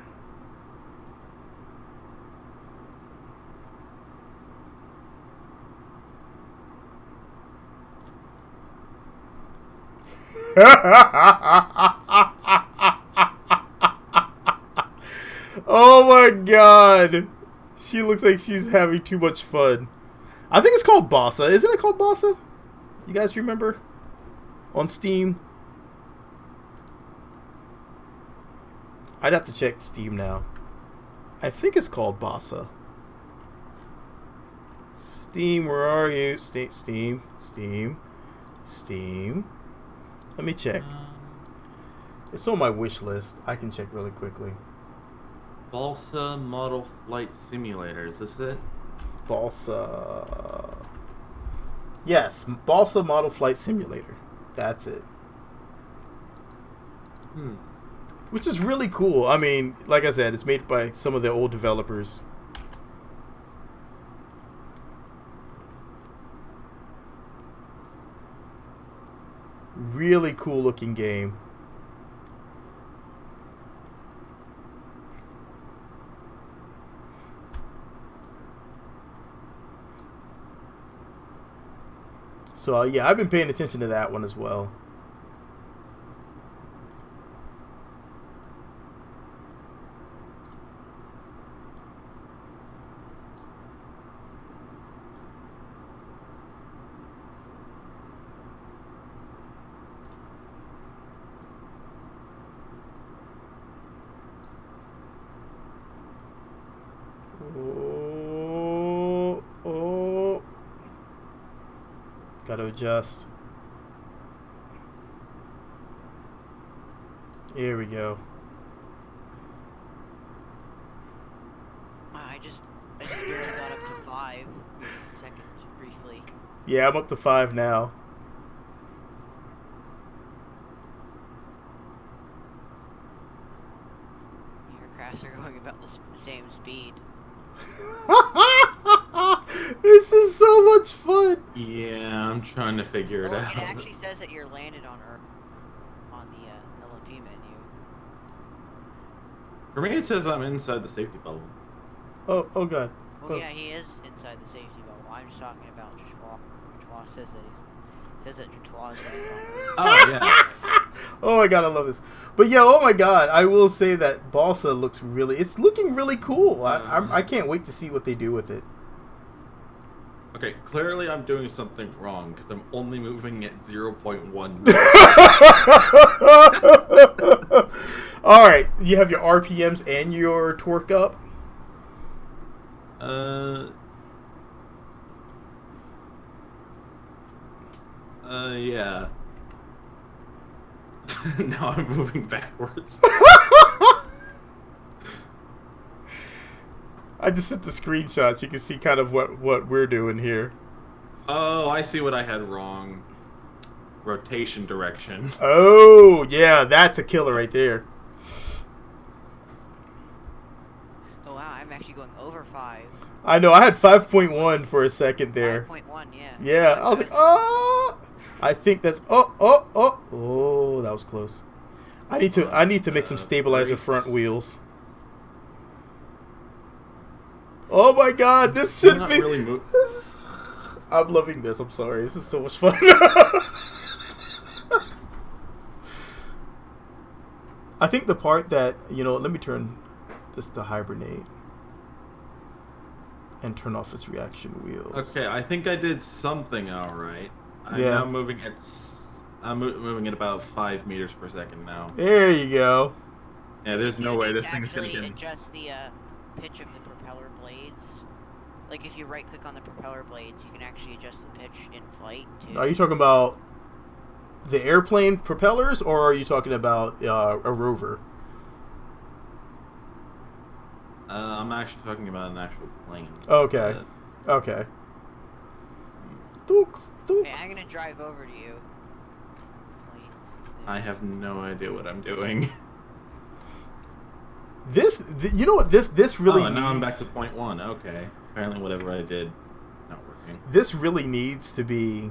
Oh my god. She looks like she's having too much fun. I think it's called Bossa. Isn't it called Bossa? You guys remember? On Steam? I'd have to check Steam now. I think it's called Bossa. Steam, where are you? Steam. Let me check. It's on my wish list. I can check really quickly. Balsa Model Flight Simulator. Is this it? Balsa. Yes, Balsa Model Flight Simulator. That's it. Which is really cool. I mean, like I said, it's made by some of the old developers. Really cool looking game. So yeah, I've been paying attention to that one as well. Oh. Gotta adjust. Here we go. I just barely got up to 5 seconds briefly. Yeah, I'm up to 5 now. Your crafts are going about the same speed. This is so much fun. Yeah, I'm trying to figure it out. It actually says that you're landed on Earth on the LMP menu. For me, it says I'm inside the safety bubble. Oh god. Well, yeah, he is inside the safety bubble. I'm just talking about Joshua. Joshua says that Joshua is landed on Earth. Oh, yeah. Oh my god, I love this. But yeah, oh my god, I will say that Balsa looks really, it's looking really cool. I can't wait to see what they do with it. Okay, clearly I'm doing something wrong because I'm only moving at 0.1. Alright, you have your RPMs and your torque up? Yeah. Now I'm moving backwards. I just sent the screenshots. You can see kind of what we're doing here. Oh, I see what I had wrong. Rotation direction. Oh, yeah, that's a killer right there. Oh wow, I'm actually going over 5. I know, I had 5.1 for a second there. 5.1, yeah. Yeah, I was like, oh! I think that's, oh, that was close. I need to make some stabilizer front wheels. Oh my god, this should be... Really I'm loving this, I'm sorry. This is so much fun. I think the part that, let me turn this to hibernate. And turn off its reaction wheels. Okay, I think I did something alright. I'm Yeah. now moving at... I'm moving at about 5 meters per second now. There you go. Yeah, there's no way this thing's gonna actually get... adjust the pitch of the propeller blades. Like if you right click on the propeller blades, you can actually adjust the pitch in flight too. Are you talking about the airplane propellers, or are you talking about a rover? I'm actually talking about an actual plane. Okay. Okay. Dook, dook. Hey, I'm gonna drive over to you. I have no idea what I'm doing. You know what this really now I'm back needs? to point 1. Okay. Apparently, whatever I did, not working. This really needs to be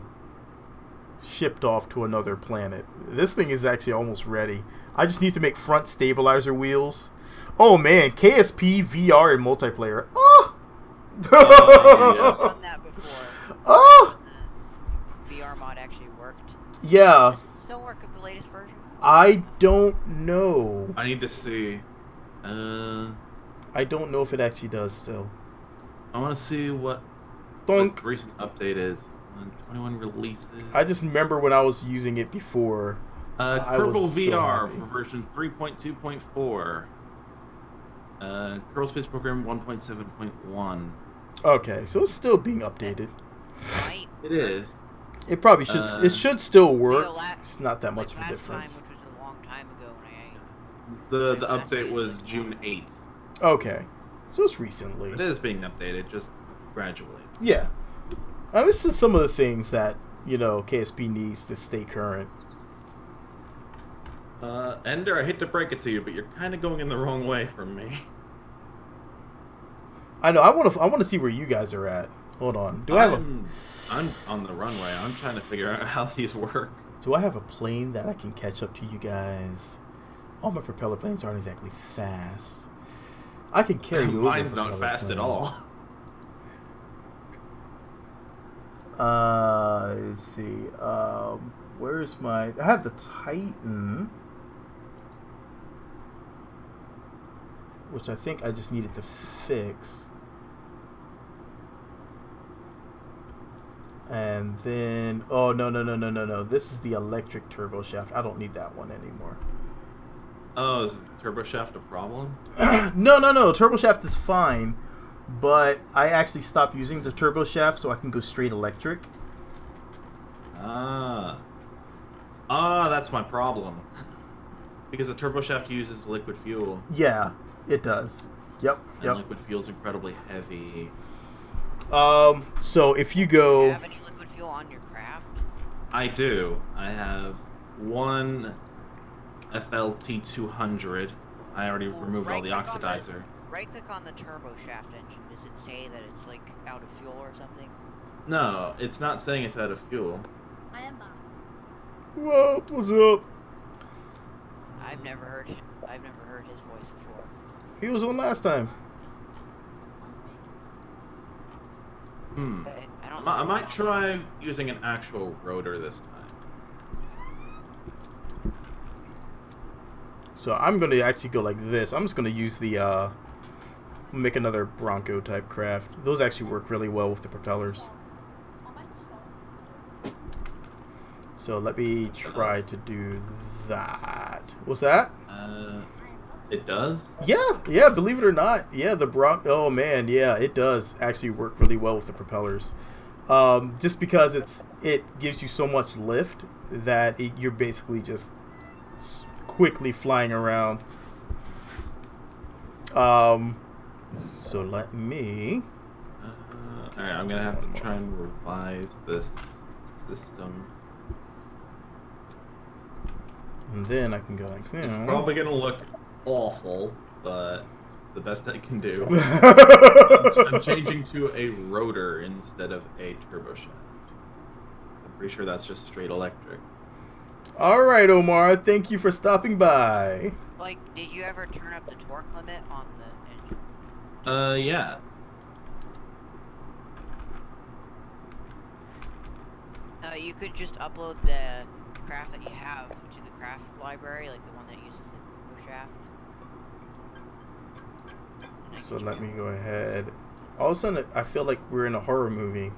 shipped off to another planet. This thing is actually almost ready. I just need to make front stabilizer wheels. Oh man, KSP, VR, and multiplayer. Oh! Yes. I've done that before. Oh! VR mod actually worked. Yeah, Does it still work with the latest version? I don't know. I need to see. I don't know if it actually does still. I want to see what Donk. the recent update is. 21 releases. I just remember when I was using it before. I Kerbal was so VR happy. for version 3.2.4. Kerbal Space Program 1.7.1. Okay, so it's still being updated. Might It is. It probably should. It should still work. la- It's not that much of a last difference. time, which was a long time ago when The update was June 8th. Okay, so it's recently. It is being updated, just gradually. Yeah, this is some of the things that KSP needs to stay current. Ender, I hate to break it to you, but you're kind of going in the wrong way from me. I know. I want to see where you guys are at. Hold on. I'm on the runway. I'm trying to figure out how these work. Do I have a plane that I can catch up to you guys? All my propeller planes aren't exactly fast. I can carry you over. Mine's not fast at all. Let's see. Where's my? I have the Titan, which I think I just needed to fix. And then, oh no! This is the electric turbo shaft. I don't need that one anymore. Oh, is the turbo shaft a problem? No. Turbo shaft is fine, but I actually stopped using the turbo shaft so I can go straight electric. That's my problem. Because the turbo shaft uses liquid fuel. Yeah, it does. Yep. And liquid fuel is incredibly heavy. So if you Do you go, have any liquid fuel on your craft? I do. I have one FLT 200. I already Well, removed all the right-click on oxidizer. Right-click on the turbo shaft engine. Does it say that it's like out of fuel or something? No, it's not saying it's out of fuel. I am back. whoa, what's up? I've never heard his voice before. He was on last time. I don't. I might try using an actual rotor this time. So I'm going to actually go like this. I'm just going to use the, make another Bronco type craft. Those actually work really well with the propellers. So let me try to do that. What's that? It does? Yeah, believe it or not. Yeah, oh man, yeah, it does actually work really well with the propellers. Just because it gives you so much lift that you're basically just quickly flying around. So let me. Alright, I'm gonna have to try and revise this system. And then I can go like, It's probably gonna look awful, but it's the best I can do. I'm changing to a rotor instead of a turbo shaft. I'm pretty sure that's just straight electric. All right, Omar. Thank you for stopping by. Like, did you ever turn up the torque limit on the engine? Yeah. You could just upload the craft that you have to the craft library, like the one that uses the turbo shaft. So let me go ahead. All of a sudden, I feel like we're in a horror movie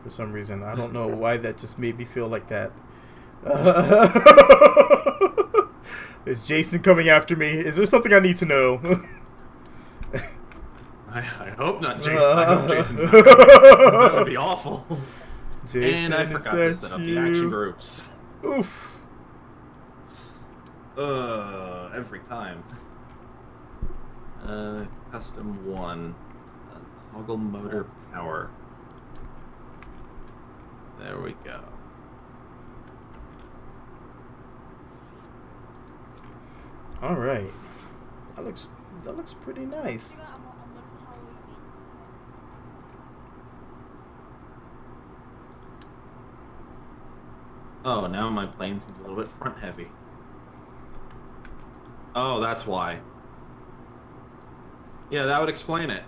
for some reason. I don't know why that just made me feel like that. Is Jason coming after me? Is there something I need to know? I hope not, Jason. I hope Jason's not coming. That would be awful. Jason, And I forgot to set up the action groups. Oof. Every time. Custom 1. Toggle motor power. There we go. All right. That looks pretty nice. Oh, now my plane seems a little bit front heavy. Oh, that's why. Yeah, that would explain it.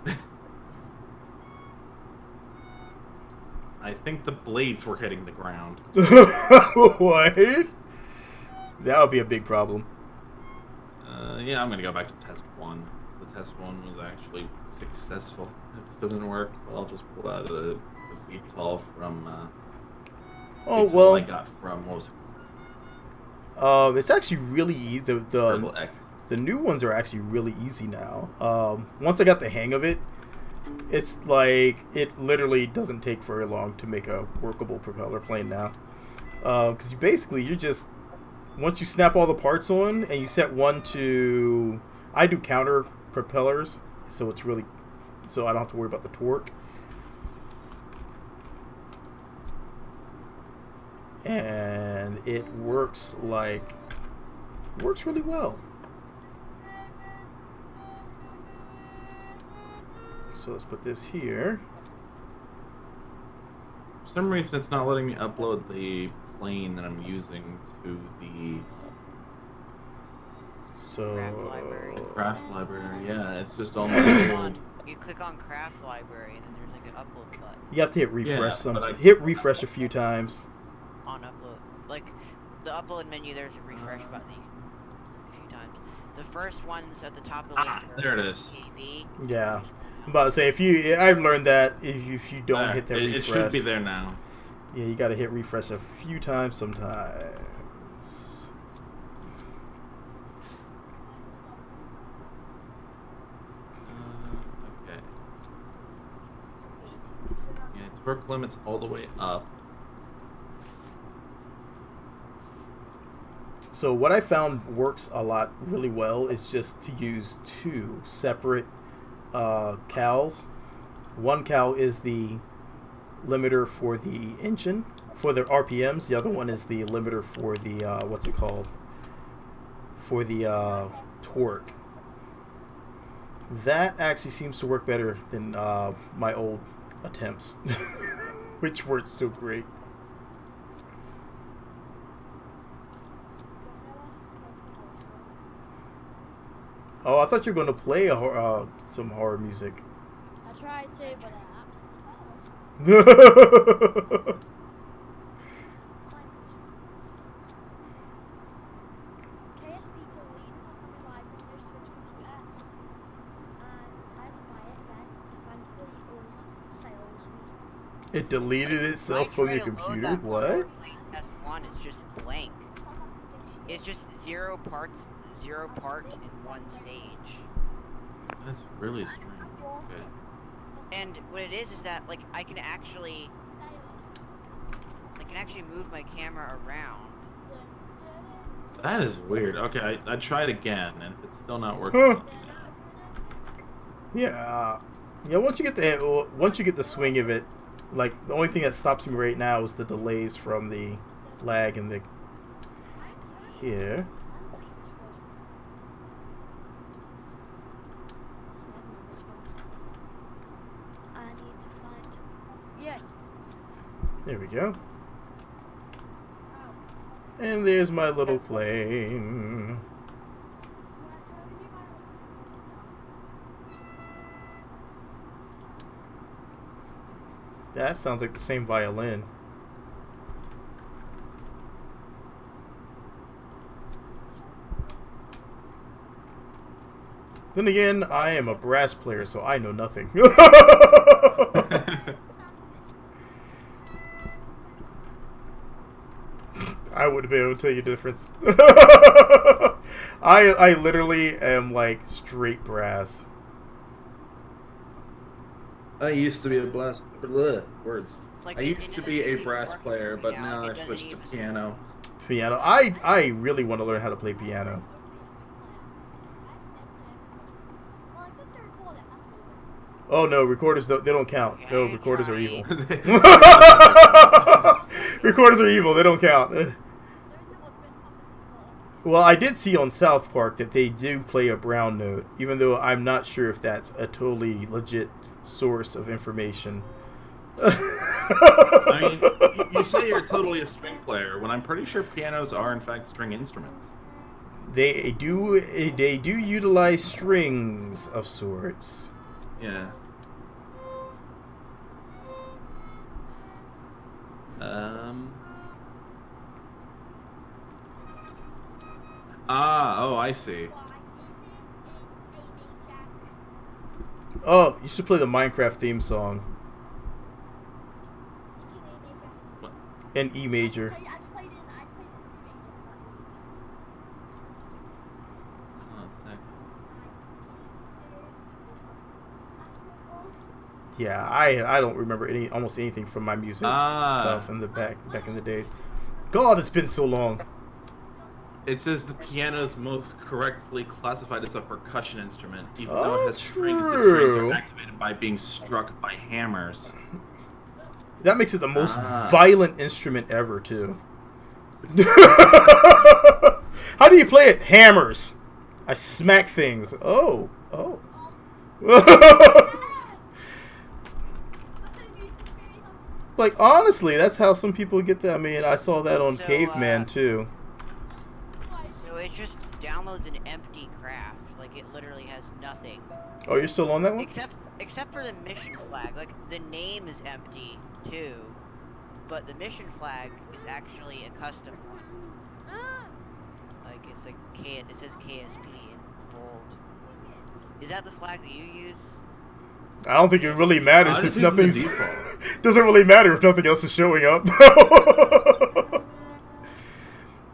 I think the blades were hitting the ground. What? That would be a big problem. Yeah, I'm gonna go back to test 1. The test 1 was actually successful. If this doesn't work, well, I'll just pull out the VTOL from Oh VTOL well. I got from, what was it? It's actually really easy. Kerbal X. The new ones are actually really easy now. Once I got the hang of it, it's like it literally doesn't take very long to make a workable propeller plane now. Because you're just once you snap all the parts on and you set one to, I do counter propellers, so it's really so I don't have to worry about the torque. And it works really well. So let's put this here. For some reason, it's not letting me upload the plane that I'm using to the craft library. Yeah, it's just all my old. You click on craft library and then there's like an upload button You have to hit refresh Yeah, hit refresh a few times. on upload. Like the upload menu, there's a refresh button that you can a few times. The first ones at the top of the list are there it is. KB. Yeah. I'm about to say I've learned that if you don't hit that refresh. It should be there now. Yeah, you gotta hit refresh a few times sometimes. Okay. Yeah, torque limits all the way up. So what I found works a lot really well is just to use two separate cals. One cal is the limiter for the engine, for the RPMs. The other one is the limiter for the what's it called? For the torque. That actually seems to work better than my old attempts, which weren't so great. Oh, I thought you were going to play some horror music. I tried to, but I absolutely KSP deleted something on my Windows Switch computer, and I had to buy it again. Thankfully, it was sales week. It deleted itself from your computer? What? S1 is just blank. It's just zero part in one stage. That's really strange. Okay. And what it is that like I can actually move my camera around. That is weird. Okay, I tried again, and if it's still not working. Huh. Yeah. Yeah, once you get the swing of it, like the only thing that stops me right now is the delays from the lag and the here. I need to find. Yeah. There we go. And there's my little plane. That sounds like the same violin. Then again, I am a brass player, so I know nothing. I wouldn't be able to tell you the difference. I literally am like straight brass. I used to be a words. Like I used to be a brass player, but now it I doesn't switched to even- piano. Piano. I really want to learn how to play piano. Well, I clicked the recorder. Oh no, recorders they don't count. No, Okay, recorders are try. evil. Recorders are evil. They don't count. Well, I did see on South Park that they do play a brown note, even though I'm not sure if that's a totally legit source of information. I mean, you say you're totally a string player when I'm pretty sure pianos are in fact string instruments. They do utilize strings of sorts. Yeah. Oh, I see. Oh, you should play the Minecraft theme song What? in E major. Hold on a sec. Yeah, I don't remember almost anything from my music stuff in the back in the days. God, it's been so long. It says the piano is most correctly classified as a percussion instrument, even though it has strings. The strings are activated by being struck by hammers. That makes it the most violent instrument ever, too. How do you play it? Hammers. I smack things. Oh. Like, honestly, that's how some people get that. I mean, I saw that on Caveman, too. So it just downloads an empty craft. Like, it literally has nothing. Oh, you're still on that one? Except for the mission flag. Like, the name is empty, too. But the mission flag is actually a custom one. Like, it's like it says KSP in bold. Is that the flag that you use? I don't think it really matters if nothing's... default. Doesn't really matter if nothing else is showing up.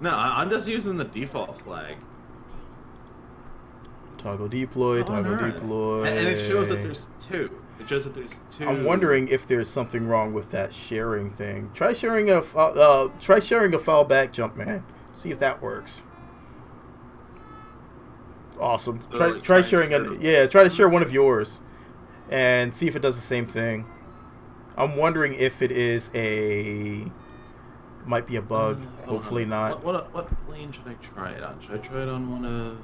No, I'm just using the default flag. Toggle deploy, toggle Alright. deploy. And it shows that there's two. It shows that there's two. I'm wondering if there's something wrong with that sharing thing. Try sharing a file back, Jumpman. See if that works. Awesome. So Try sharing try to share one of yours and see if it does the same thing. I'm wondering if it is might be a bug. Hopefully not. What lane should I try it on? Should I try it on one of...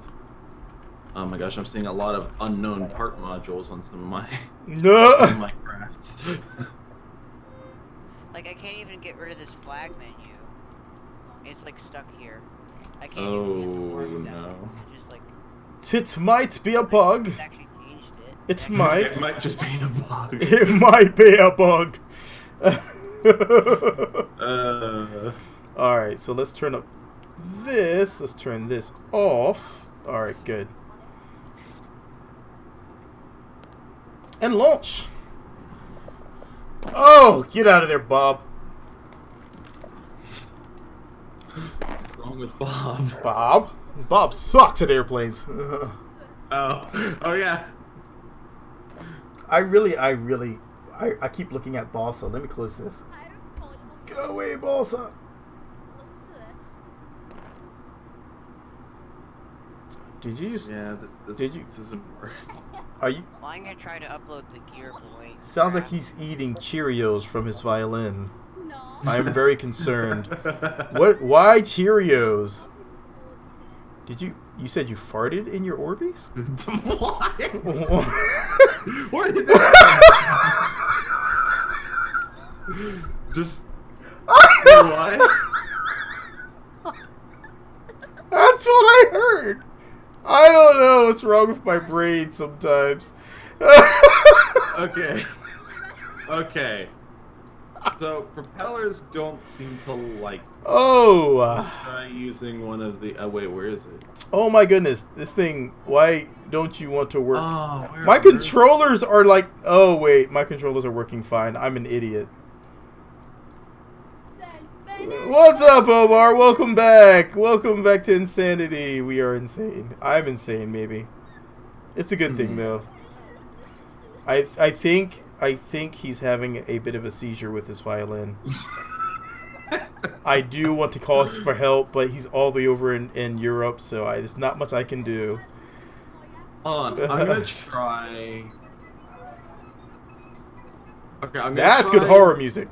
Oh my gosh, I'm seeing a lot of unknown part modules on some of my my crafts. Like, I can't even get rid of this flag menu. It's like stuck here. I can't even get the forms no. out. It's just like... It might be a bug. It's actually changed it. It might. It might just be a bug. It might be a bug. Alright, so let's turn up this. Let's turn this off. Alright, good. And launch. Oh, get out of there, Bob. What's wrong with Bob? Bob sucks at airplanes. Oh yeah. I keep looking at Balsa. Let me close this. Go away, Balsa. Did you just... Yeah, this isn't working. Are you... Well, I'm gonna try to upload the Gear Boy. Sounds like he's eating Cheerios from his violin. No. I am very concerned. What? Why Cheerios? Did you said you farted in your Orbeez? What? Where did that Just... What? That's what I heard. I don't know what's wrong with my brain sometimes. Okay. Okay. So, propellers don't seem to like... Try using one of the... Oh, wait, where is it? Oh my goodness. This thing... Why don't you want to work? Oh, my controllers are like... Oh, wait. My controllers are working fine. I'm an idiot. What's up, Omar? Welcome back. Welcome back to Insanity. We are insane. I'm insane, maybe. It's a good thing, though. I think he's having a bit of a seizure with his violin. I do want to call for help, but he's all the way over in Europe, so there's not much I can do. Hold on. I'm gonna try... Okay, I'm gonna That's try... good horror music.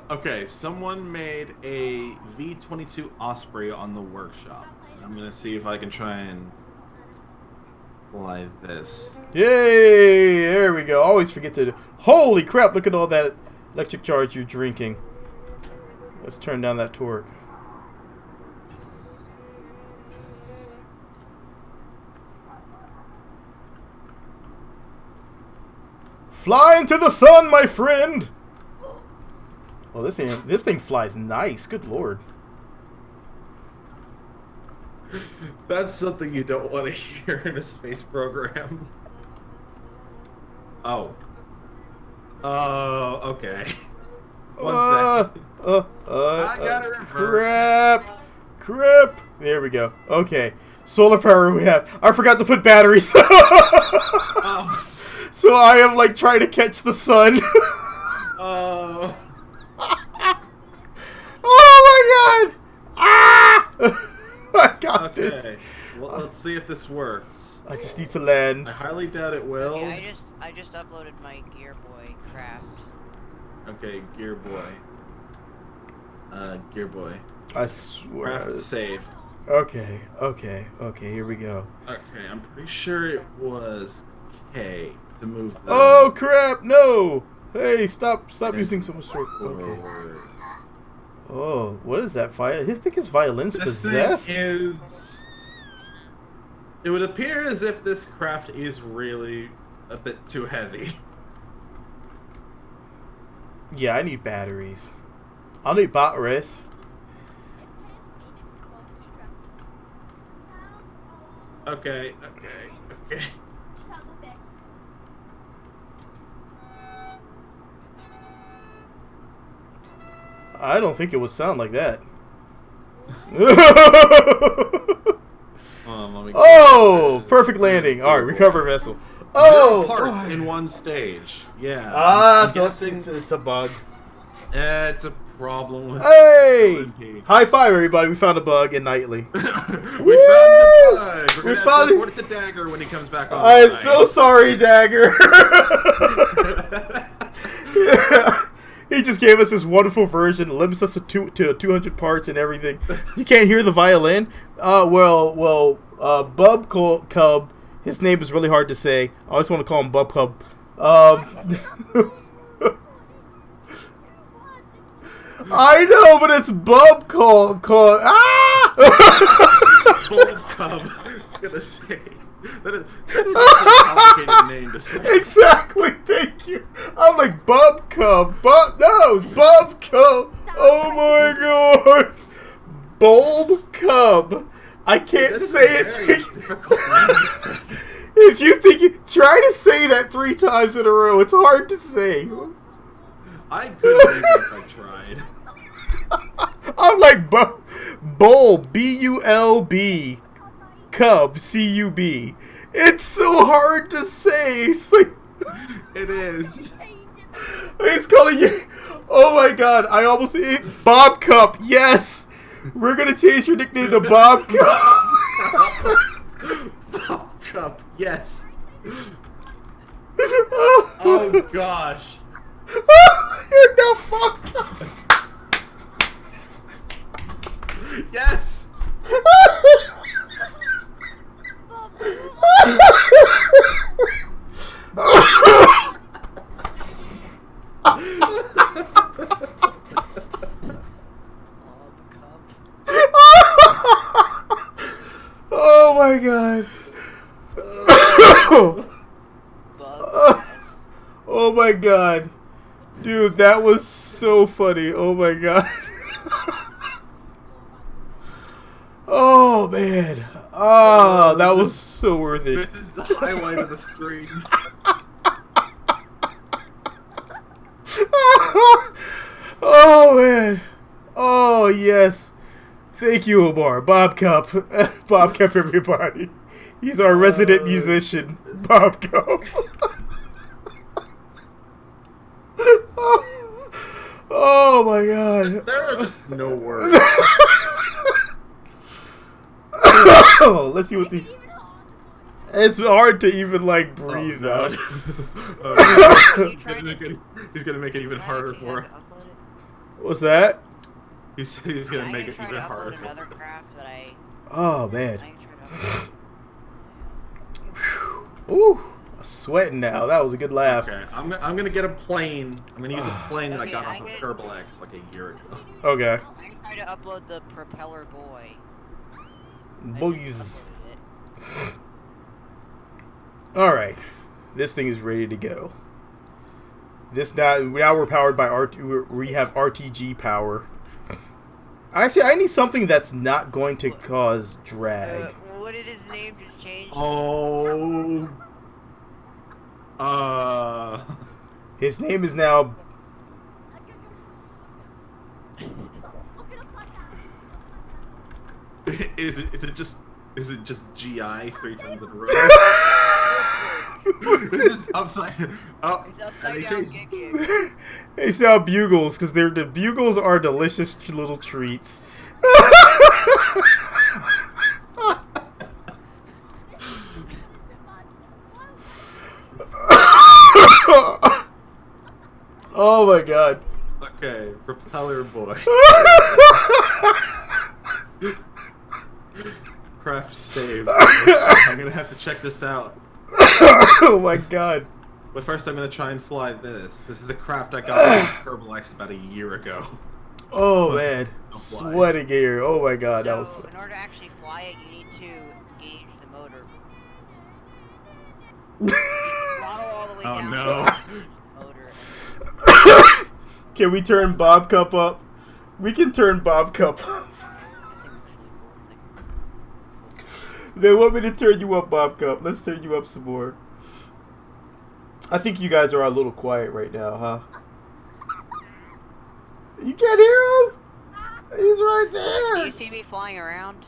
Okay, someone made a V-22 Osprey on the workshop. I'm gonna see if I can try and fly this. Yay! There we go. Always forget to... Holy crap, look at all that Electric charge, you're drinking. Let's turn down that torque. Fly into the sun, my friend! Oh, this thing flies nice. Good lord. That's something you don't want to hear in a space program. Oh. Oh, okay. One second. I gotta revert. Crap! There we go. Okay. Solar power we have. I forgot to put batteries. Oh. So I am like trying to catch the sun. Oh. Oh my god! Ah! I got this. Okay. Well, let's see if this works. I just need to land. I highly doubt it will. Yeah, I just uploaded my Gear Boy craft. Okay, Gear Boy. Gear Boy. I swear. Craft save. Okay, here we go. Okay, I'm pretty sure it was K to move the... Oh crap, no! Hey, stop using so much torque. Okay. Oh, what is that? I think his violin's possessed? Thing is... It would appear as if this craft is really a bit too heavy. Yeah, I need batteries. I'll need batteries. Okay. I don't think it would sound like that. Oh, perfect landing. All right, recover vessel. Oh, parts in one stage. Yeah. Ah, so it's a bug. It's a problem with Hey! LMP. High five, everybody. We found a bug in Nightly. We found the bug. We're gonna have to report it to Dagger when he comes back on. I'm so sorry, Dagger. Yeah. He just gave us this wonderful version, limits us to 200 parts and everything. You can't hear the violin? Bub Cub, his name is really hard to say. I always want to call him Bub Cub. I know, but it's Bub called ah! Bub Cub. I'm gonna say. That is a complicated name to say. Exactly, thank you. I'm like, Bub Cub. No, it's Bub Cub. Oh my god. Bulb Cub. I can't say it. If you think try to say that 3 times in a row. It's hard to say. I couldn't even if I tried. I'm like, Bulb. B-U-L-B. Cub, C-U-B. It's so hard to say. It's like, it is. He's calling you. Oh my god! I almost Bob Cup. Yes, we're gonna change your nickname to Bob Cup. Bob Cup. Yes. Oh gosh. You're no Bob Cup. Yes. Oh my god. Oh my god. Dude, that was so funny. Oh my god. Oh man. Oh, that was so worth it. This is the highlight of the stream. Oh man. Oh yes. Thank you, Omar. Bob Cup. Bob Cup, everybody. He's our resident musician. Bob Cup. Oh my god. There are just no words. Oh, let's see what these. It's hard to even like breathe now. He's gonna make it even harder for him. What's that? He said he's gonna make it even harder for another him. craft that I. Oh man. I tried to upload. Ooh, Sweating now. That was a good laugh. Okay, I'm gonna get a plane. I'm gonna use a plane that I got off of Kerbal X like a year ago. Okay. I'm trying to upload the Propeller Boy. Boogies. Alright. This thing is ready to go. Now we're powered by we have RTG power. Actually, I need something that's not going to cause drag. What did his name just change? Oh. His name is now. Is it just GI 3 times in a row? This is upside. Oh, It's upside down changed. gig. It's now bugles because the bugles are delicious little treats. Oh my god. Okay, Propeller Boy. Craft save. I'm gonna have to check this out. Oh my god. But first, I'm gonna try and fly this. This is a craft I got from Kerbal X about a year ago. Oh man. Flies. Sweating here. Oh my god, that was So, fun. in order to actually fly it, you need to gauge the motor. Throttle all the way Oh down no. to the motor. Can we turn Bob Cup up? We can turn Bob Cup up. They want me to turn you up, Bob Cup. Let's turn you up some more. I think you guys are a little quiet right now, huh? You can't hear him? He's right Do there. you see me flying around?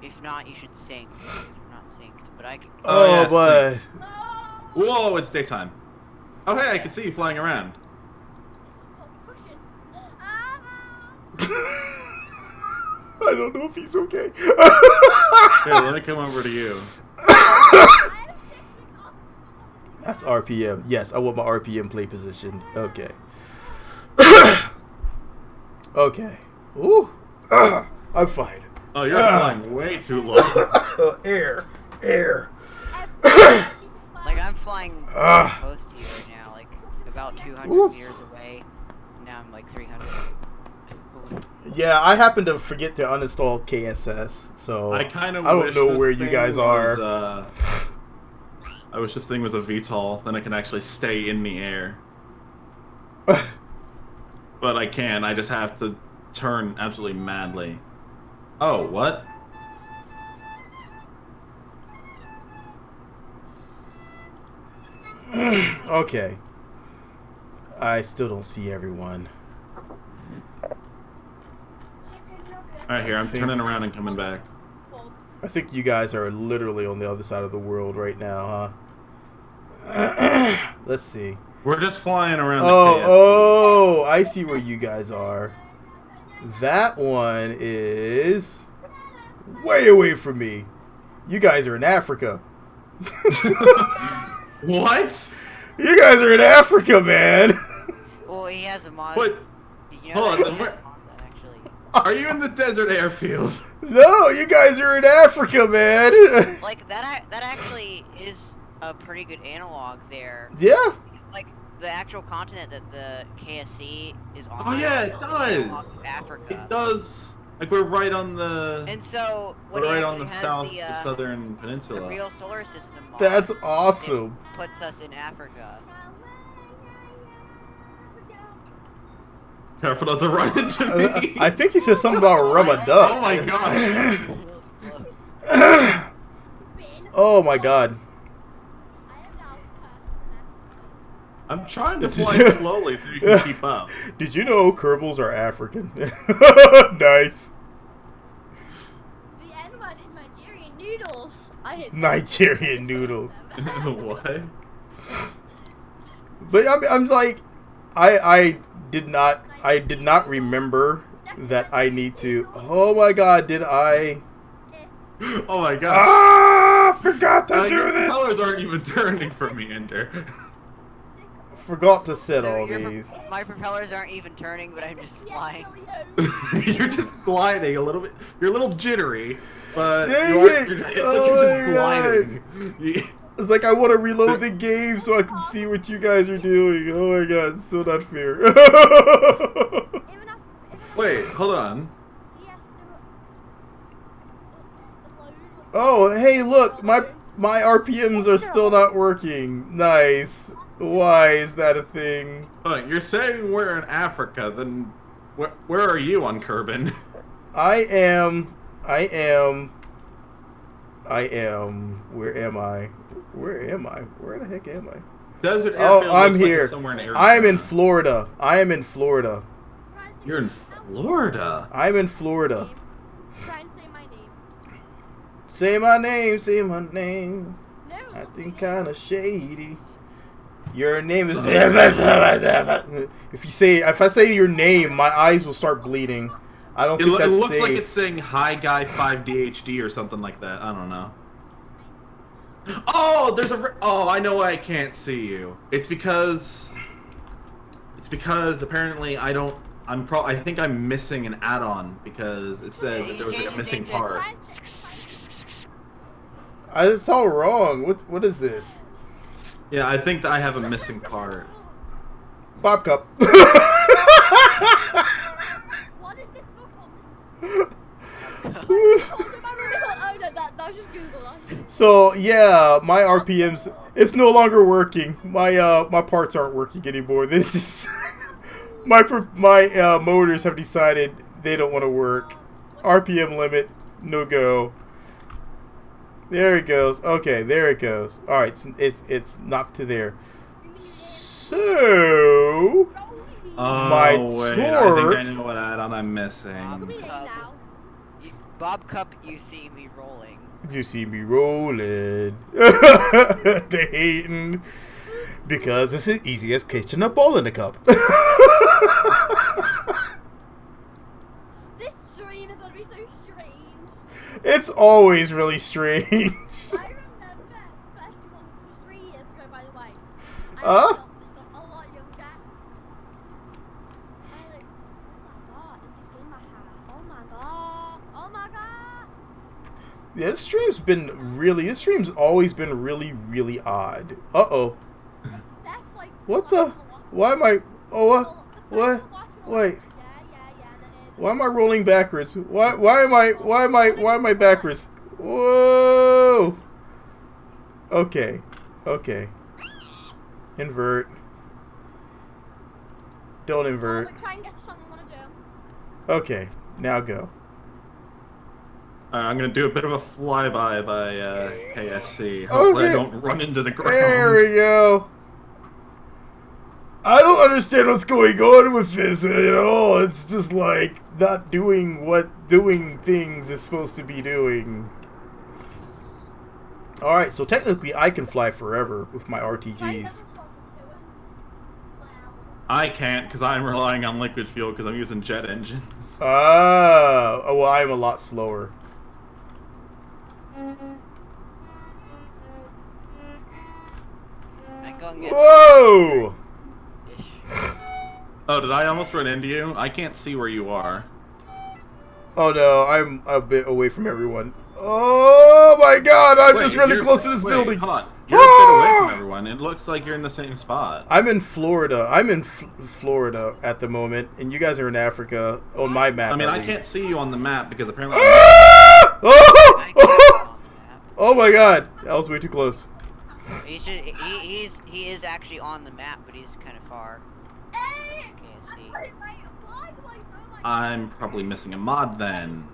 If not, you should sink. Because we're not synced. But I can. Oh, yeah, but Whoa, it's daytime. Oh hey, I can see you flying around. I don't know if he's okay. Here, let me come over to you. That's RPM. Yes, I want my RPM play position. Okay. Okay. Ooh. I'm fine. Oh, you're flying way too low. Air. Like, I'm flying Ah. close to you right now. Like, about 200 Oof. meters away. Now I'm like 300. Yeah, I happen to forget to uninstall KSS, so I kind of. I don't know where you guys are. I wish this thing was a VTOL, then I can actually stay in the air. But I can. I just have to turn absolutely madly. Oh, what? Okay. I still don't see everyone. Alright, here, I'm turning around and coming back. I think you guys are literally on the other side of the world right now, huh? Let's see. We're just flying around the Oh, I see where you guys are. That one is way away from me. You guys are in Africa. What? You guys are in Africa, man. Well, he has a mod. What? Did you know Hold that on, he where- has a mod that actually? Are you in the desert airfield? No, you guys are in Africa, man. Like, that actually is a pretty good analog there. Yeah. Like, the actual continent that the KSC is on. Oh yeah, it is does. analog to Africa. It does. Like we're right on the. And so, We're when he right on actually the has south, the, the southern the peninsula. real solar system mod, That's awesome. it puts us in Africa. Careful not to run into me. I think he said something about rub a duck. Oh my gosh. Oh my god. I'm trying to fly slowly so you can keep up. Did you know Kerbals are African? Nice. The N word is Nigerian noodles. I hate Nigerian noodles. What? But I'm like, I did not remember that I need to. Oh my god, did I? Oh my gosh. Ah, forgot to do Your this. colors aren't even turning for me, Ender. forgot to set So all these. my propellers aren't even turning, but I'm just flying. You're just gliding a little bit. You're a little jittery, but Dang you are, it! it's like Oh you're just my gliding. It's like I want to reload the game so I can see what you guys are doing. Oh my god, it's so not fair. Wait, hold on. Oh, hey, look, my RPMs are still not working. Nice. Why is that a thing? You're saying we're in Africa, then where are you on Kerbin? I am. Where am I? Where am I? Where the heck am I? Desert Oh, airfield I'm looks like here. it's somewhere in Arizona. I'm in Florida. I am in Florida. You're in Florida. I'm in Florida. Try and say my name. Say my name, say my name. No. Acting kind of shady. Your name is. If I say your name, my eyes will start bleeding. I don't think It that's looks safe. like it's saying "Hi Guy 5 DHD" or something like that. I don't know. Oh, there's a. Oh, I know why I can't see you. It's because apparently I don't. I think I'm missing an add-on because it said that there was like a missing part. It's all wrong. What is this? Yeah, I think that I have a missing part. Bob Cup. What is this book called? Oh no, that was just Google. So yeah, my RPMs. It's no longer working. My parts aren't working anymore. This is my motors have decided they don't want to work. RPM limit, no go. There it goes. Okay, there it goes. All right, it's knocked to there. So my wait, I torque. think I know what add-on I'm missing. Bob Cup, you see me rolling. You see me rolling. They hating because this is easy as catching a ball in a cup. This stream is gonna be so strange. It's always really strange. I remember Festival 3 years ago, by the way. I Huh? was a lot younger. I like, oh my god, in this game I have. Oh my god. Oh my god. Yeah, this stream's always been really odd. Uh-oh. Except, like, What the? Why am I? Oh, what? Wait. Yeah, then Why am I rolling backwards? Why am I backwards? Whoa. Okay. Invert. Don't invert. Try and guess something I want to do. Okay, now go. I'm gonna do a bit of a flyby by KSC. Hopefully I Okay. don't run into the ground. There we go. I don't understand what's going on with this at all. It's just like not doing what doing things is supposed to be doing. Alright, so technically I can fly forever with my RTGs. I can't because I'm relying on liquid fuel because I'm using jet engines. Oh, well, I'm a lot slower. I'm going to Whoa! Oh, did I almost run into you? I can't see where you are. Oh no, I'm a bit away from everyone. Oh my god, I'm just really close to this building. Hold on. You're a bit away from everyone. It looks like you're in the same spot. I'm in Florida. I'm in Florida at the moment, and you guys are in Africa on my map. I mean, at I least. can't see you on the map because apparently. Oh my god, that was way too close. He is actually on the map, but he's kind of far. Hey! Can't see. Why do I know my I'm probably missing a mod then.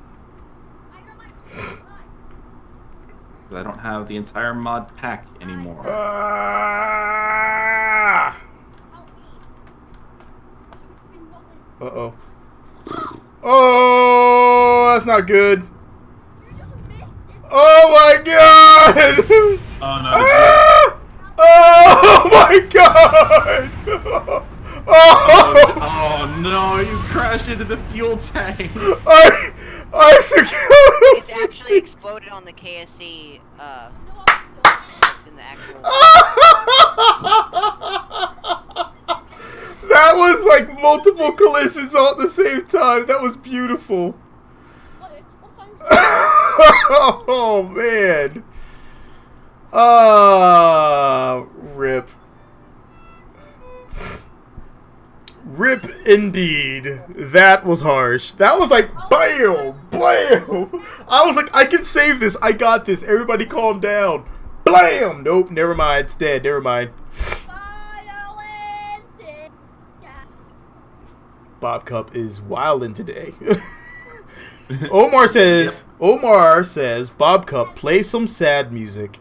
I got my Because I don't have the entire mod pack anymore. Ah! Uh-oh. Oh, that's not good. Oh my god! Oh no. Ah! Oh my god! Oh no, you crashed into the fuel tank. I took It's actually exploded on the KSC. It's in the actual. That was like multiple collisions all at the same time. That was beautiful. What time is it? Oh man. Rip. Rip indeed. That was harsh. That was like bam, blam. I was like, I can save this. I got this. Everybody calm down. Blam. Nope, never mind. It's dead. Never mind. Violence. Yeah. Bob Cup is wildin' today. Omar says, Bob Cup, play some sad music.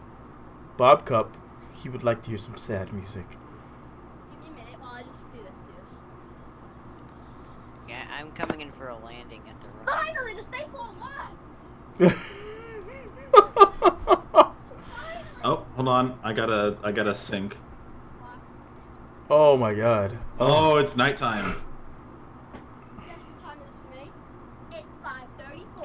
Bob Cup, he would like to hear some sad music. Give me a minute while I just do this. Yeah, I'm coming in for a landing at the run. Finally, the staple of mine. Oh, hold on. I gotta sync. Oh my god. Oh, it's nighttime. Guess what time it is for me? It's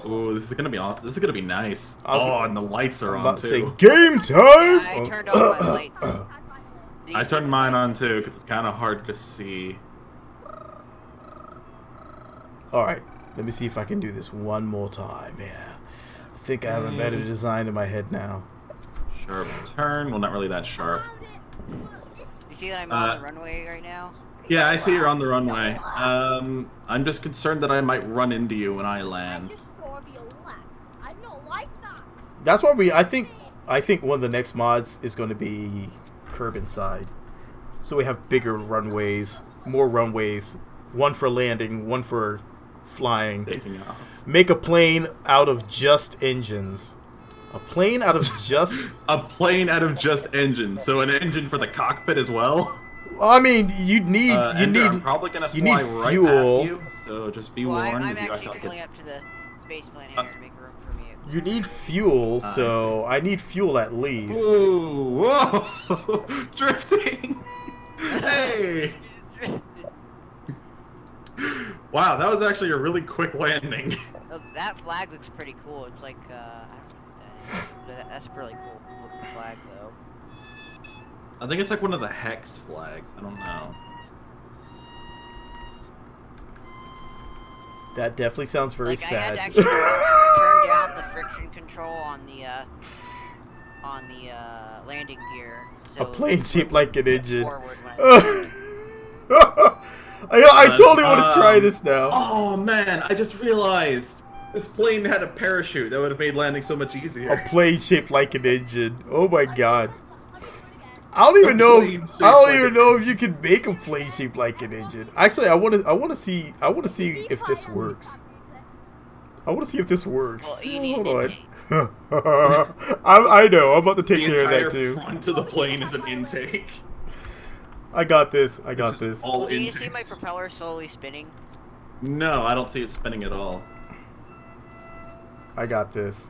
5:34. Ooh, this is gonna be nice. I was- Oh, and the lights are I'm on about to say too. game time. Yeah, I turned on my lights. Do you I see turned the mine lights? on too because it's kind of hard to see. All right, let me see if I can do this one more time. Yeah, I think I have a better design in my head now. Sharp turn. Well, not really that sharp. You see that I'm on the runway right now? Yeah, I see you're on the runway. I'm just concerned that I might run into you when I I land. just saw you left. I don't like that. That's why I think one of the next mods is going to be curb inside, so we have bigger runways, more runways, one for landing, one for flying. Taking off. Make a plane out of just engines. A plane out of just. A plane out of just engines. So an engine for the cockpit as well. I mean, you need I'm probably gonna you fly need right fuel. past you. So just be Well, warned. I'm if you actually guys pulling get... up to the space plane here to make room for me. You need fuel, I so I need fuel at least. Ooh, whoa! Drifting! Hey! Wow, that was actually a really quick landing. Oh, that flag looks pretty cool. It's like, I don't know what that is. That's a really cool looking flag, though. I think it's like one of the hex flags. I don't know. That definitely sounds very Like, sad. I had to actually turn down the friction control on the landing gear. So A plane shaped like an engine. forward when I totally want to try this now. Oh man, I just realized this plane had a parachute. That would have made landing so much A easier. plane shaped like an engine. Oh my god. Let me do it again. I don't even A know. plane shaped I don't like even an- know if you can make a plane shaped like an engine. Actually, I want to see if this works. I want to see if this works. Well, you need Hold an on. intake. I know. I'm about to take The care of entire that too. front of the plane is an intake. I got this. I got It's just this. all Well, do you see my intakes. propeller slowly spinning? No, I don't see it spinning at all. I got this.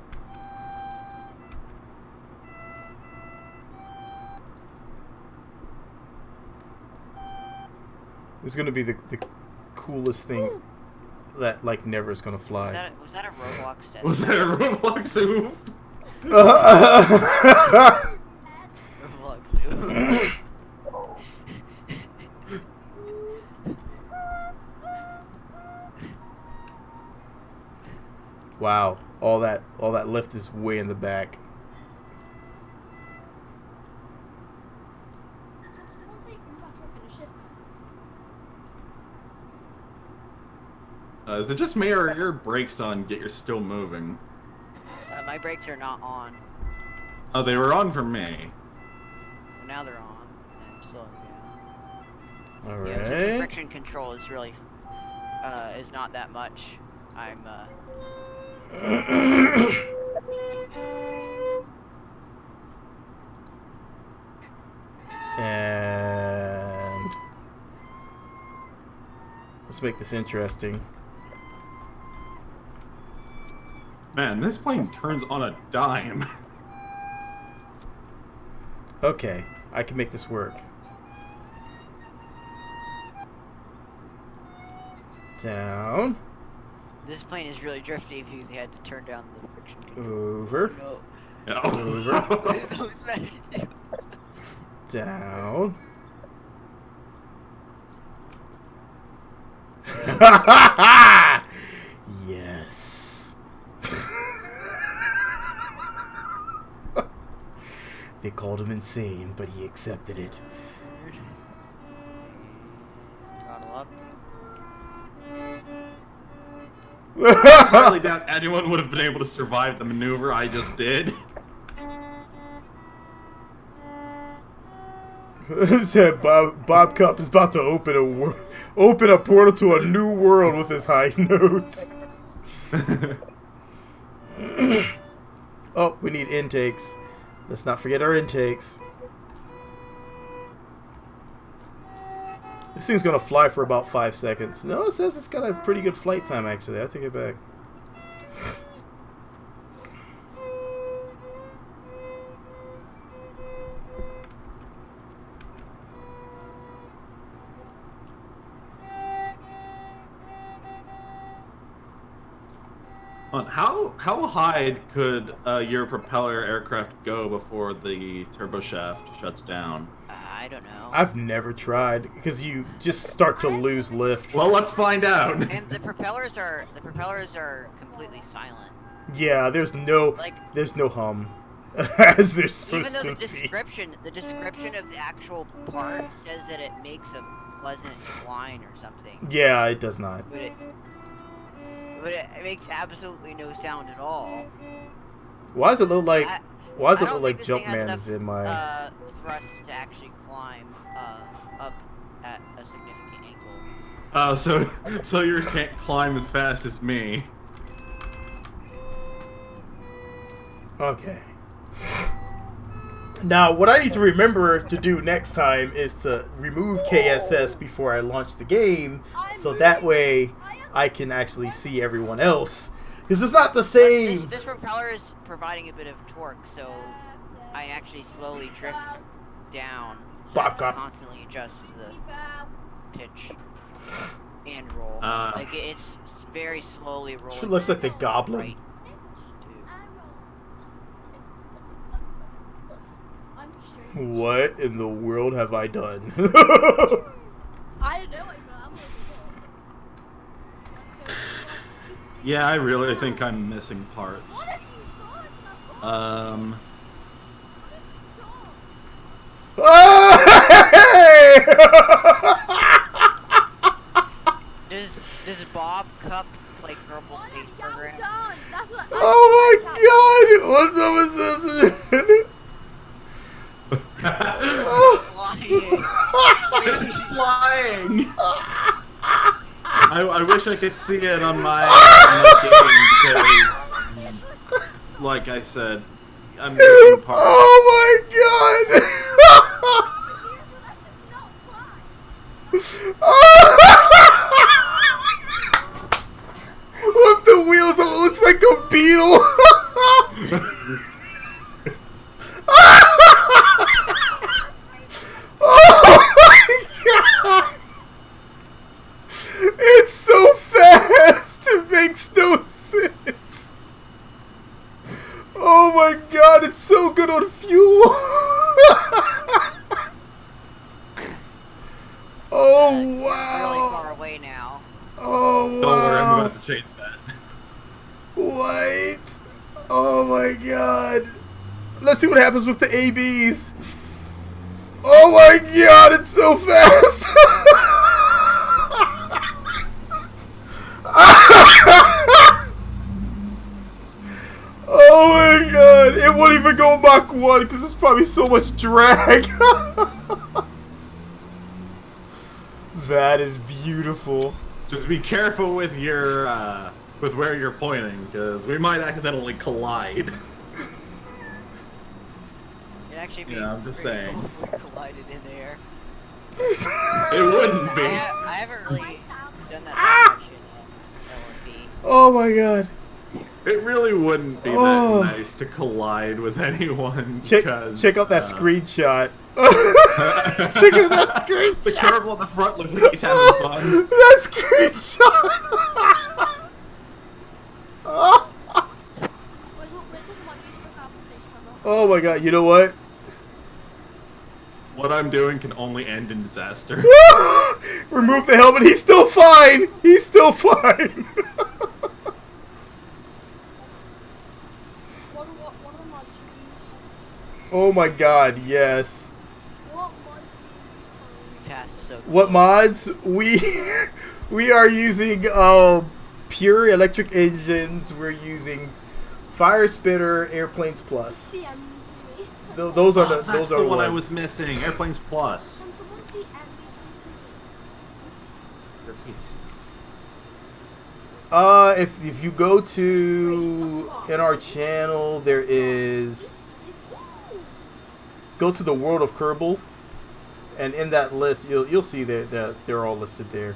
This is gonna be the coolest thing that like never is gonna fly. Was that a Roblox set? Was that a Roblox move? Roblox. Wow, all that lift is way in the back. Suppose they move after I finish it. Is it just me or are your brakes on yet you're still moving? My brakes are not on. Oh, they were on for me. Well, now they're on. And I'm slowing down. All Yeah, it's just the right. friction control is really, is not that much. I'm, And let's make this interesting. Man, this plane turns on a dime. Okay, I can make this work. Down, this plane is really drifty if you had to turn down the friction control. over, No. Over. Don't smash it. down. Yes. They called him insane, but he accepted it. Throttle up. I highly doubt anyone would have been able to survive the maneuver I just did. Said Bob Cup is about to open a portal to a new world with his high notes. Oh, we need intakes. Let's not forget our intakes. This thing's gonna fly for about 5 seconds. No, it says it's got a pretty good flight time, actually. I take it back. How high could your propeller aircraft go before the turbo shaft shuts down? I don't know. I've never tried because you just start to lose lift. Well, let's find out. And the propellers are completely silent. Yeah, there's no Like, hum as they're even supposed though to the be. description of the actual part says that it makes a pleasant whine or something. Yeah, it does not. But it makes absolutely no sound at all. Why does it look like? Why does I it don't look like think this thing has Jumpman enough, is in my? Thrust to actually climb up at a significant angle. Oh, so yours can't climb as fast as me. Okay. Now, what I need to remember to do next time is to remove KSS before I launch the game, so that way I can actually see everyone else. Because it's not the same. This propeller is providing a bit of torque, so I actually slowly drift down. So I can constantly adjust the pitch and roll. Like it's very slowly rolling. Sure looks like the Goblin. Right. What in the world have I done? I don't know, I'm Yeah, I really think I'm missing parts. Does Bob Cup play Kerbal Space Program? Oh my god! What's up with this? It's flying! I wish I could see it on my game because, like I said, I'm missing parts. Oh my god! With the wheels, it looks like a beetle. Oh my god! It's so fast, it makes no sense. Oh my god, it's so good on fuel. Oh wow. Really far away now. Oh wow. Don't worry, I'm about to change that. What? Oh my god. Let's see what happens with the ABs. Oh my god, it's so fast. Oh my god. It won't even go Mach 1 because there's probably so much drag. That is beautiful. Just be careful with your with where you're pointing, because we might accidentally collide. It actually be Yeah, I'm just pretty saying. cool if we collided in the air. It wouldn't be. I haven't really done that much in LMP. Oh my god. It really wouldn't be Oh. that nice to collide with anyone. Check out that screenshot. Check out that screenshot. The Kerbal on the front looks like he's having fun. That screenshot. Oh my god, you know what? What I'm doing can only end in disaster. Remove the helmet. He's still fine. He's still fine. What are the mods you use? Oh my god, yes. What mods do you use? Pass is so What close. mods? We are using pure electric engines. We're using Fire Spitter, Airplanes Plus. CM to me. Those are the That's those are the the one I ones. was missing. Airplanes Plus. Can someone CM me to me? Repeats. If you go to in our channel, there is go to the world of Kerbal, and in that list you'll see that they're all listed there.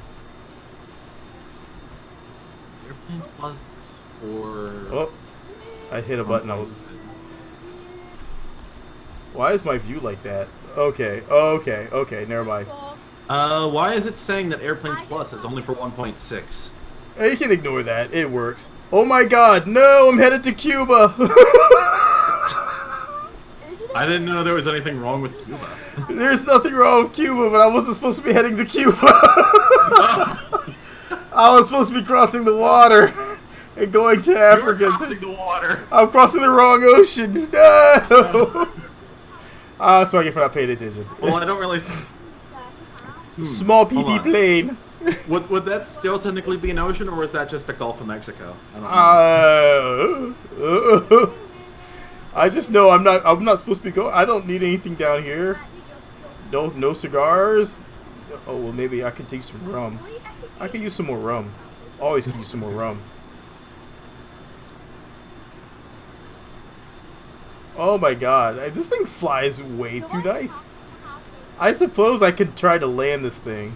Is Airplanes Plus or... Oh, I hit a button. Why is my view like that? Okay, never mind. Why is it saying that Airplanes Plus is only for 1.6? You can ignore that. It works. Oh my god, no, I'm headed to Cuba. I didn't know there was anything wrong with Cuba. There's nothing wrong with Cuba, but I wasn't supposed to be heading to Cuba. I was supposed to be crossing the water and going to Africa. You're crossing the water. I'm crossing the wrong ocean. No. That's what I get for not paying attention. Well, I don't really... Small hold PP on. plane. Would that still technically be an ocean, or is that just the Gulf of Mexico? I don't know. I just know I'm not supposed to be going. I don't need anything down here. No cigars. Oh well, maybe I can take some rum. I could use some more rum. Always could use some more rum. Oh my god, this thing flies way too nice. I suppose I could try to land this thing.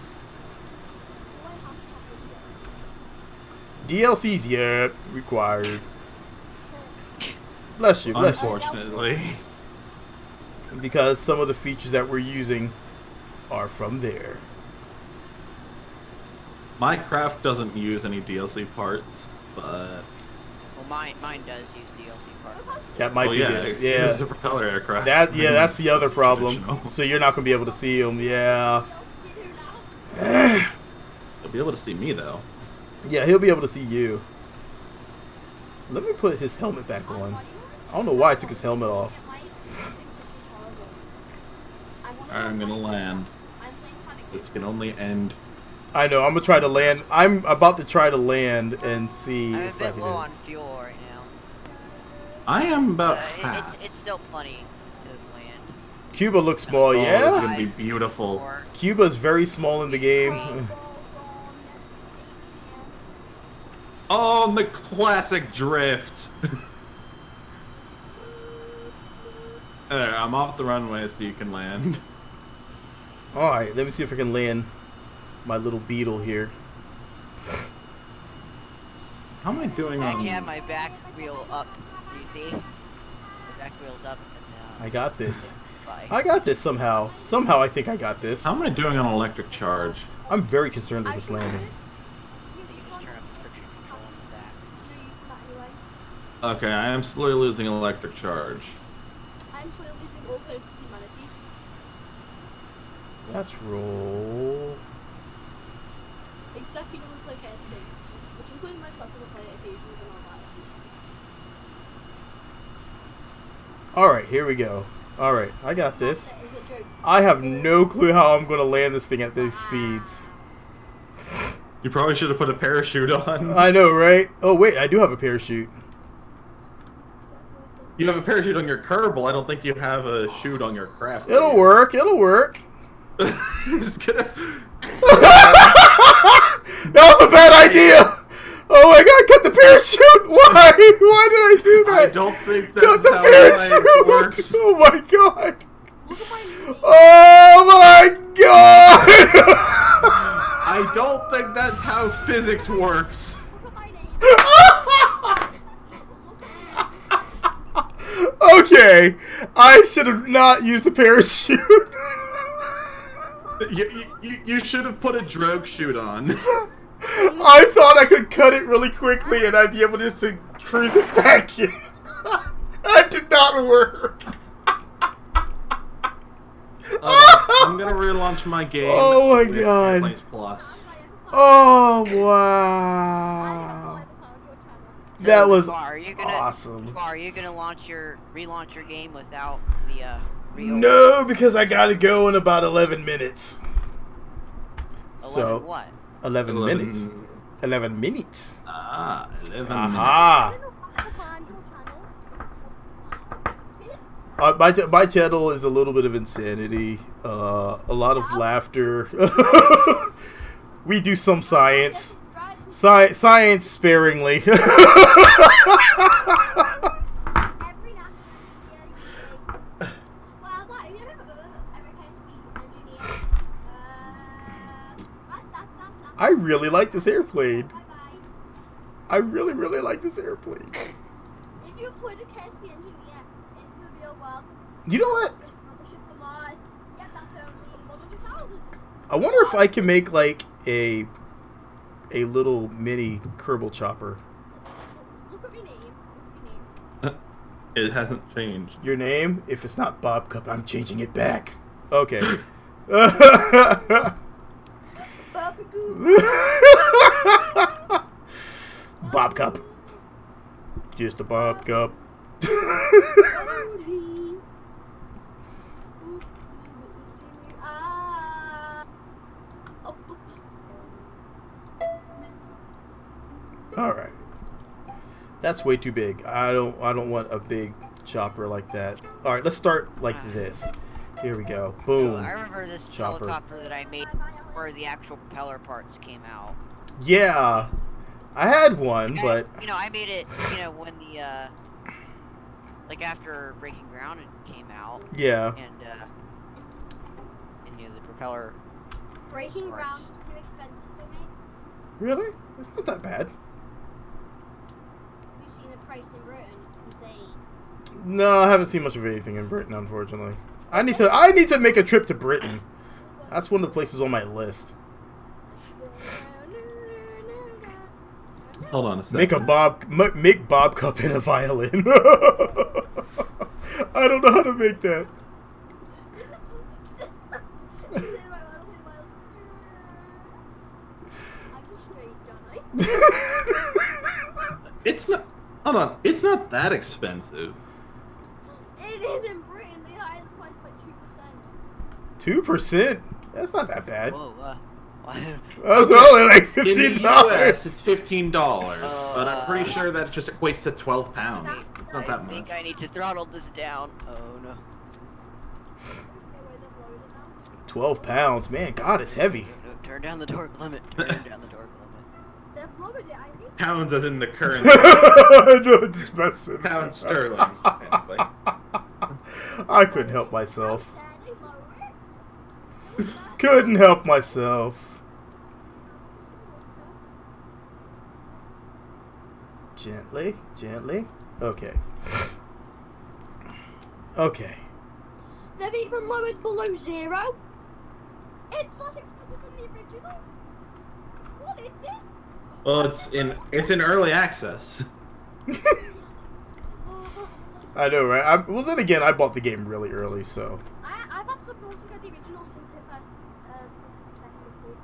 DLCs, yep, required. Bless you, bless you. Unfortunately. Because some of the features that we're using are from there. My craft doesn't use any DLC parts, but... Well, mine does use DLC parts. That might be it. It's a Yeah. propeller aircraft. That's the other problem. Traditional. So you're not gonna be able to see them. Yeah. You'll be able to see me, though. Yeah, he'll be able to see you. Let me put his helmet back on. I don't know why I took his helmet off. I'm gonna land. This can only end... I know. I'm gonna try to land. I'm about to try to land and see I'm a if I bit can. low on fuel right now. I am about It's half. it's still plenty to land. Cuba looks small. Oh, this is Yeah. gonna be beautiful. Cuba's very small in the game. Oh, the classic drift. There, I'm off the runway so you can land. All right. Let me see if I can land my little beetle here. How am I doing I on... actually have my back wheel up. You see? The back wheel's up and I got this. fly. I got this somehow. Somehow I think I got this. How am I doing on electric charge? I'm very concerned with this landing. You can turn up the friction control on the back. Okay, I am slowly losing electric charge. I'm slowly losing all hope of humanity. Let's roll. Except people who play KSP, which includes myself who play it occasionally and all that. Alright, here we go. Alright, I got this. Is it a joke? I have no clue how I'm going to land this thing at these speeds. You probably should have put a parachute on. I know, right? Oh, wait, I do have a parachute. You have a parachute on your Kerbal. I don't think you have a chute on your craft. It'll work, it'll work. Just gonna... That was a bad idea! Oh my god, cut the parachute! Why? Why did I do that? I don't think Cut that's the how parachute! it works. Oh my god! Look at my knee. Oh my god! I don't think that's how physics works. Look at my knee. Okay, I should have not used the parachute. You should have put a drogue chute on. I thought I could cut it really quickly and I'd be able just to cruise it back in. That did not work. I'm gonna relaunch my game. Oh my with God. Airplanes Plus. Oh wow! That was Are you gonna awesome. Are you gonna relaunch your game without the real No, because I gotta go in about 11 minutes. 11 what? 11 minutes. 11 minutes. 11 Aha! My channel is a little bit of insanity, a lot of laughter. We do some science. Science sparingly. I really like this airplane. I really, really like this airplane. If you put a KSP engineer into the real world, You know what? for Mars, yeah, that's only 100,000. I wonder if I can make like a little mini Kerbal chopper. Look at my name. Look at my name. It hasn't changed. Your name? If it's not Bob Cup, I'm changing it back. Okay. Bob Cup. Just a Bob Cup. All right. That's way too big. I don't want a big chopper like that. All right, let's start like this. Here we go. Boom. I remember this Chopper. helicopter that I made where the actual propeller parts came out. Yeah. I had one, I- but I made it, when the, like after Breaking Ground it came out, yeah. and the propeller Breaking parts. Ground is too expensive for me. Really? It's not that bad. You've seen the price in Britain. Insane. No, I haven't seen much of anything in Britain, unfortunately. I need to make a trip to Britain. That's one of the places on my list. Hold on a second. Make Bob Cup in a violin. I don't know how to make that. It's not. Hold on. It's not that expensive. It is in Britain. They hire the price by 2%? That's not that bad. Whoa, That's only like In $15. the US, it's $15, Oh, but I'm pretty sure that just equates to 12 pounds. It's not that I much. think I need to throttle this down. Oh no. 12 pounds, man. God, it's heavy. No, turn down the torque limit. Turn down the torque limit. They've lowered it, I think. Pounds as in the currency. No, just messing. Pound sterling. Anyway. I couldn't help myself. Couldn't help myself. Gently, gently. Okay. Okay. They've even lowered below 0. It's less expensive than the original. What is this? Well, it's in early access. I know, right? Well, then again, I bought the game really early, so. I've had support to get the original since it first, second week.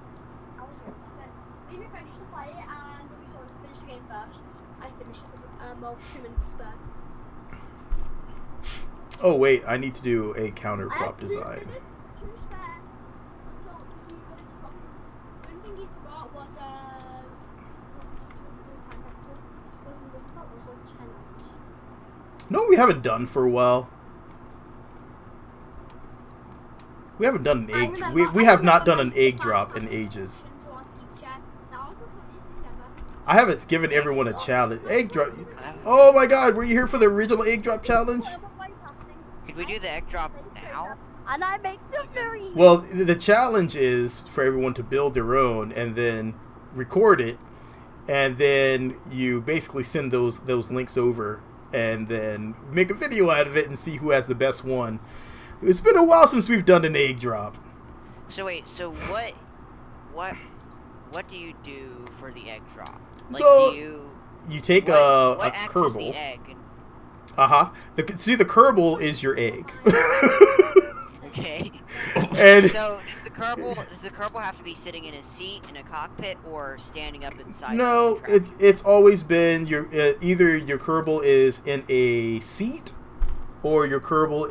I was really but me and my friend used to play it, and when we saw it finish the game first, I finished it with 2 minutes spare. Oh, wait, I need to do a I had counterprop 2 design. minutes, 2 spare, until he finished his rockets. The only thing he forgot was, No, we haven't done for a while. We haven't done an egg. We have not done an egg drop in ages. I haven't given everyone a challenge. Egg drop. Oh my God, were you here for the original egg drop challenge? Could we do the egg drop now? And I make them very Well, the challenge is for everyone to build their own and then record it, and then you basically send those links over, and then make a video out of it and see who has the best one. It's been a while since we've done an egg drop. So wait, so what do you do for the egg drop? Like, So, do you You take what a acts as Kerbal. the egg? See, the Kerbal is your egg. Okay. And So does the Kerbal have to be sitting in a seat in a cockpit or standing up inside? no, the track? it's always been either your Kerbal is in a seat, or your Kerbal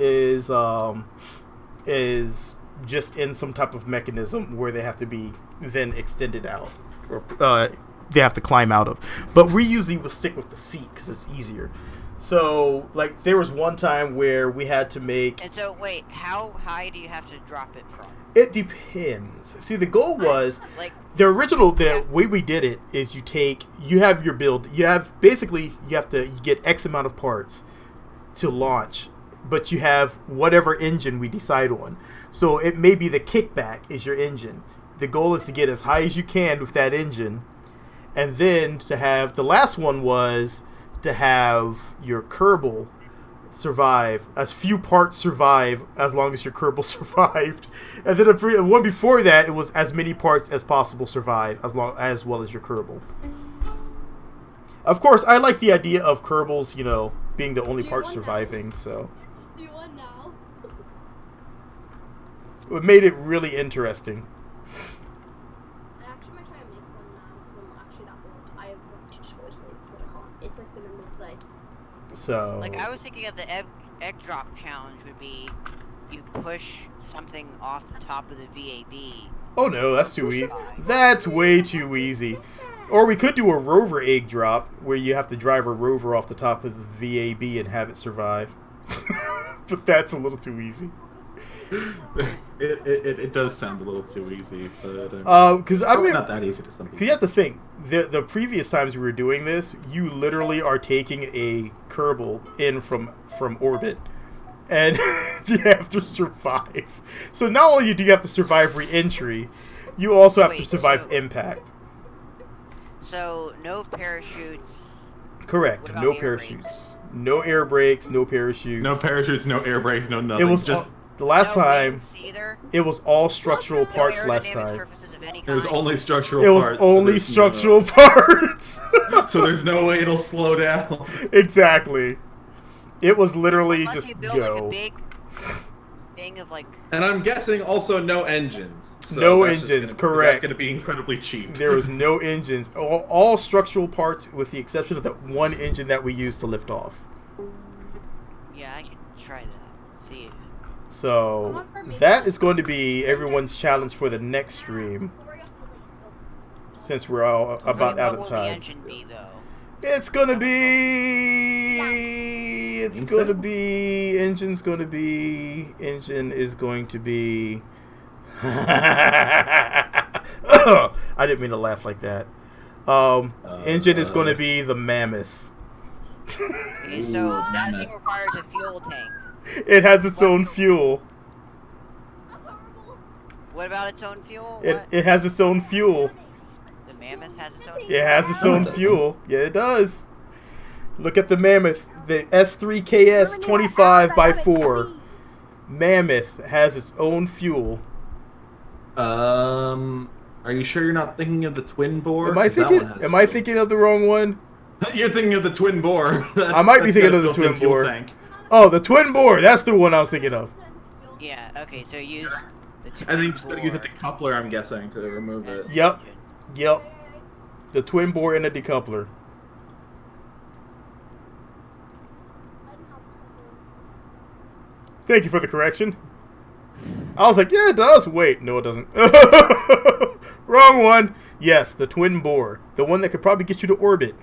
is just in some type of mechanism where they have to be then extended out, or they have to climb out of. But we usually will stick with the seat because it's easier. So, like, there was one time where we had to make... And so, wait, how high do you have to drop it from? It depends. See, the goal was... Like, the way we did it is you have your build. You have to get X amount of parts to launch, but you have whatever engine we decide on. So it may be the kickback is your engine. The goal is to get as high as you can with that engine, and then to have... The last one was... to have your Kerbal survive, as few parts survive as long as your Kerbal survived, and then the one before that it was as many parts as possible survive as well as your Kerbal. Of course, I like the idea of Kerbals, being the only part surviving, so Just do one now. it made it really interesting. I actually might try and make one now because I'm actually that bored. I want to just go to sleep, but I can't. It's like the middle of the day. So like I was thinking of the egg drop challenge would be you push something off the top of the VAB. oh no, that's too easy. That's way too easy. Or we could do a rover egg drop where you have to drive a rover off the top of the VAB and have it survive. But that's a little too easy. It does sound a little too easy, but Because probably not that easy to some people. you have to think, the previous times we were doing this, you literally are taking a Kerbal in from orbit, and you have to survive. So not only do you have to survive re-entry, you also have to survive impact. So no parachutes. Correct. What about No air parachutes. brakes? No air brakes. No parachutes. No parachutes, no air brakes, no nothing. It was just the last no time. wings either. It was all structural No parts last aerodynamic time. surfaces of any it was kind. only structural It was parts. so only there's structural parts. so there's no way it'll slow down. Exactly. It was literally Unless just you build go. like a big thing of like. And I'm guessing also no engines. So No that's just engines, gonna, correct. That's going to be incredibly cheap. There was no engines. All structural parts with the exception of that one engine that we used to lift off. Yeah, I can try that. See. So that is going to be everyone's challenge for the next stream, since we're all about What out of will the time. engine be though? It's gonna be. Engine is going to be. I didn't mean to laugh like that. Engine is going to be the Mammoth. Okay, so that thing requires a fuel tank. It has its own fuel. That's horrible. What about its own fuel? It has its own fuel. The Mammoth has its own. It has its own fuel. Yeah, it does. Look at the Mammoth. The S3KS 25x4. Mammoth has its own fuel. Are you sure you're not thinking of the twin bore? Am I thinking of the wrong one? You're thinking of the twin bore. I might be thinking of the twin bore. Tank. Oh, the twin bore. That's the one I was thinking of. Yeah. Okay. So use the. I think twin you use a bore decoupler, I'm guessing, to remove as it. the Yep. engine. Yep. The twin bore and a decoupler. Thank you for the correction. I was like, yeah, it does. Wait, no, it doesn't. Wrong one. Yes, the twin bore. The one that could probably get you to orbit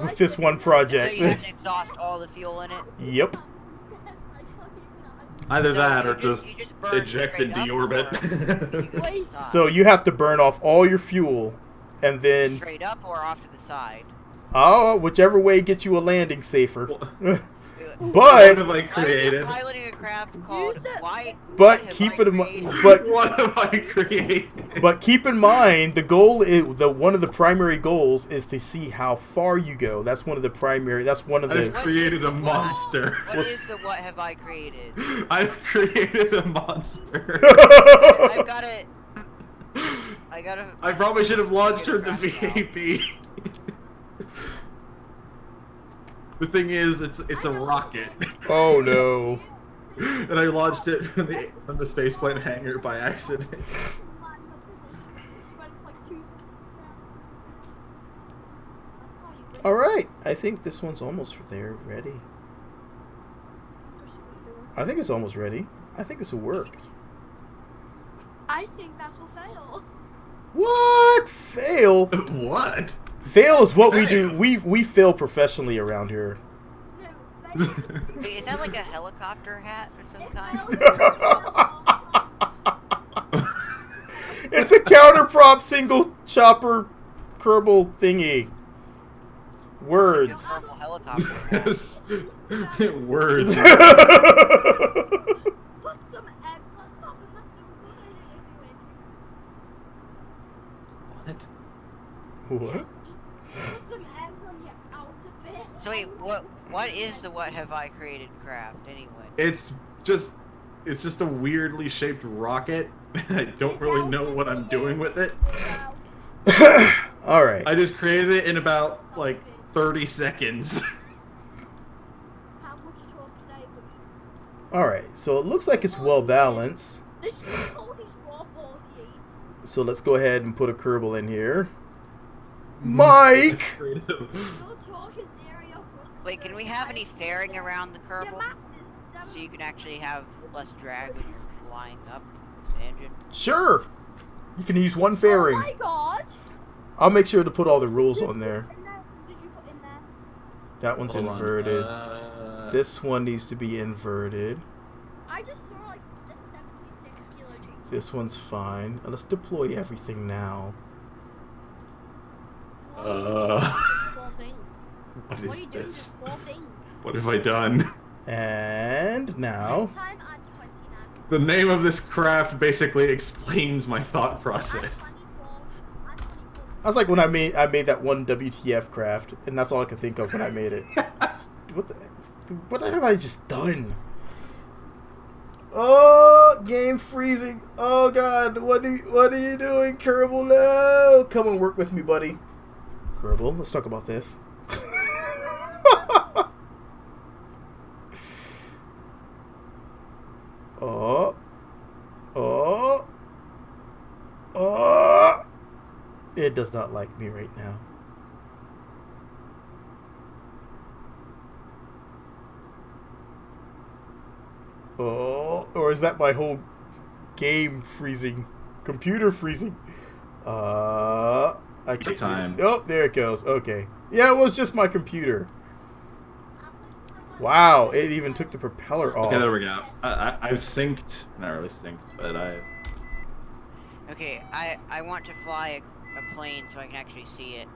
with this one So project. you have to exhaust all the fuel in it. Yep. Either So that you or just burn eject straight into up, orbit. or you go to the side? So you have to burn off all your fuel, and then Straight up or off to the side. whichever way gets you a landing safer. What But have I I'm created? piloting a craft called Why? But What Have keep I it in mind. Created? But What have I created? But keep in mind, the goal is one of the primary goals is to see how far you go. That's one of the primary. That's one of I've the. created a What? monster. What is the what have I created? I've created a monster. I've got it. I gotta. I probably should have launched her the VAP. The thing is, it's a rocket. Oh no! And I launched it from the spaceplane hangar by accident. All right, I think this one's almost there, ready. I think it's almost ready. I think this will work. I think that will fail. What? Fail? What? Fail is what we Fail. do. We fail professionally around here. No, Wait, is that like a helicopter hat of some kind? It's a counterprop single chopper Kerbal thingy. Words. Purple helicopter hat. Yes. Words. Put some eggs on top of that. What? What? Put some eggs on your outer bit. So wait, what is the what have I created craft anyway? It's just a weirdly shaped rocket. I don't really know what I'm doing with it. All right. I just created it in about like 30 seconds. How much talk today? All right. So it looks like it's well balanced. This difficulty's 448. So let's go ahead and put a Kerbal in here. Mike. Your talk is 0 plus. Wait, can we have any fairing around the Your Kerbal? max is 7. So you can actually have less drag when you're flying up the engine? Sure. You can use one Oh fairing. my god! I'll make sure to put all the rules on there. Did you put in there? That one's Hold on, inverted. This one needs to be inverted. I just saw like the 76 kilo G. This one's fine. Let's deploy everything now. Four things. What What are is you doing? this? Just 4 things. What have I done? And now, Time at 29. The name of this craft basically explains my thought I'm process. 24. I'm 24. I was like when I made that one WTF craft, and that's all I could think of when I made it. What have I just done? Oh, game freezing! Oh God, what are you doing, Kerbal? No, come and work with me, buddy. Kerbal, let's talk about this. Oh. It does not like me right now. Oh, or is that my whole game freezing? Computer freezing? I can't. Time. Oh, there it goes. Okay. Yeah, it was just my computer. Wow, it even took the propeller off. Okay, there we go. I've synced. Not really synced, but I. Okay, I want to fly a plane so I can actually see it.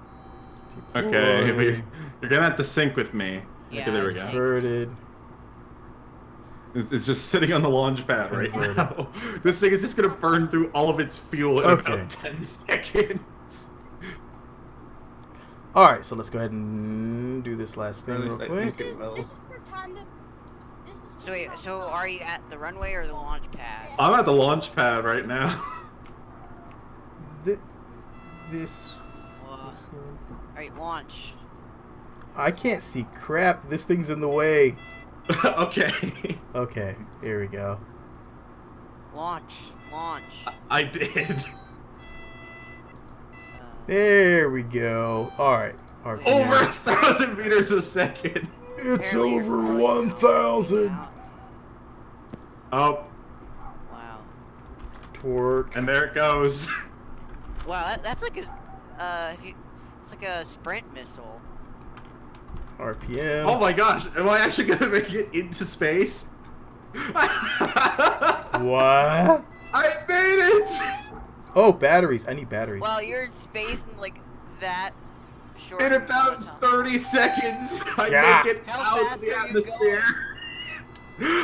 Okay, Deploy. you're gonna have to sync with me. Yeah, Okay, there we go. Inverted. It's just sitting on the launch pad right Inverted. now. This thing is just gonna burn through all of its fuel in Okay. about 10 seconds. Alright, so let's go ahead and do this last thing real quick. This is the time that. This is So wait, so are you at the runway or the launch pad? I'm at the launch pad right now. This Well, one. alright, launch. I can't see crap. This thing's in the way. Okay. Okay, here we go. Launch. I did. There we go. Alright. Over 1,000 meters a second. It's Barely over flying 1,000. out. Oh, Wow. Torque. and there it goes. Wow, that's like a it's like a sprint missile. RPM. Oh my gosh, am I actually gonna make it into space? What? I made it! Oh, batteries. I need batteries. Well, you're in space in like that short. In amount about of time. 30 seconds, I Yeah. make it How out fast of the are you atmosphere.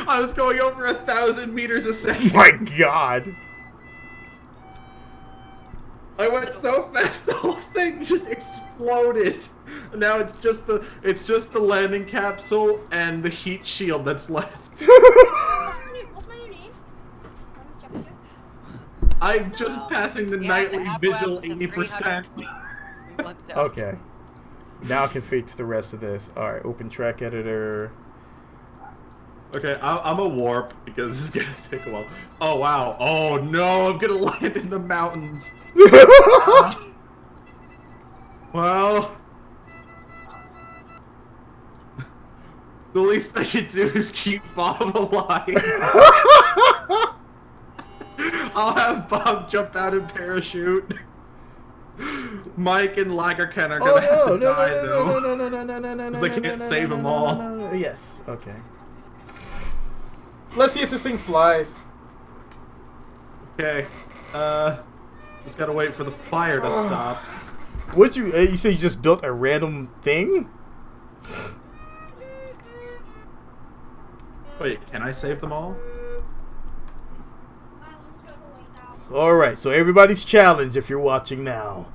I was going over 1,000 meters a Oh second. my God. I went so fast, the whole thing just exploded. Now it's just the landing capsule and the heat shield that's left. What's my new name? I'm just passing the Yeah, nightly the vigil apparatus of 80%. 320. Okay. Now I can fix the rest of this. Alright, open track editor. Okay, I'm a warp because this is gonna take a while. Oh wow! Oh no! I'm gonna land in the mountains. Well, the least I can do is keep Bob alive. I'll have Bob jump out and parachute. Mike and Lagerken are gonna have to die though. Because I can't save them all. Yes. Okay. Let's see if this thing flies. Okay. Just gotta wait for the fire to stop. What'd you say? You just built a random thing? Wait, can I save them all? Alright, so everybody's challenge if you're watching now.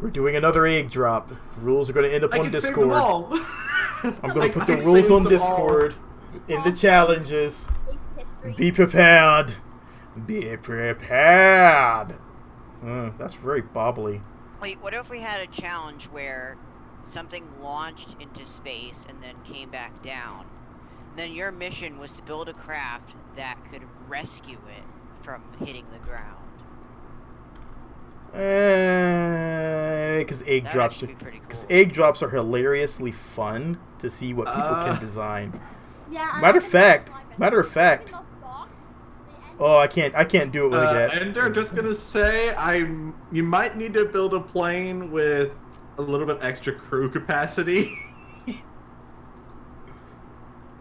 We're doing another egg drop. Rules are going to end up on Discord. I'm going to put the rules on Discord in the challenges. Be prepared. Be prepared. That's very bobbly. Wait, what if we had a challenge where something launched into space and then came back down? Then your mission was to build a craft that could rescue it from hitting the ground. Because egg drops are egg drops are hilariously fun to see what people can design. Yeah. Matter of fact. Oh, I can't do it with that. And I'm just gonna say, you might need to build a plane with a little bit extra crew capacity.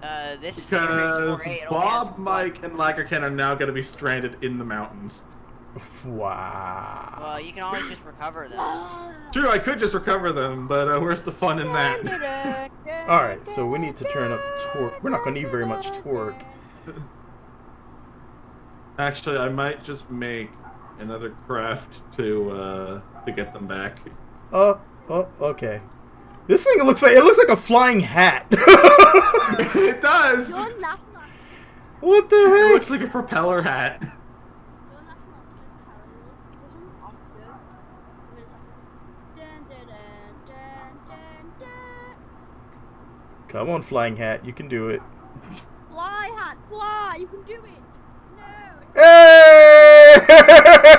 Because Bob, Mike, and Lagerken are now gonna be stranded in the mountains. Wow. Well, you can always just recover them. True, I could just recover them, but where's the fun in that? Alright, so we need to turn up torque. We're not going to need very much torque. Actually, I might just make another craft to get them back. Okay. This thing looks like a flying hat. It does. What the heck? It looks like a propeller hat. Come on, flying hat, you can do it. Fly, hat, fly! You can do it! No!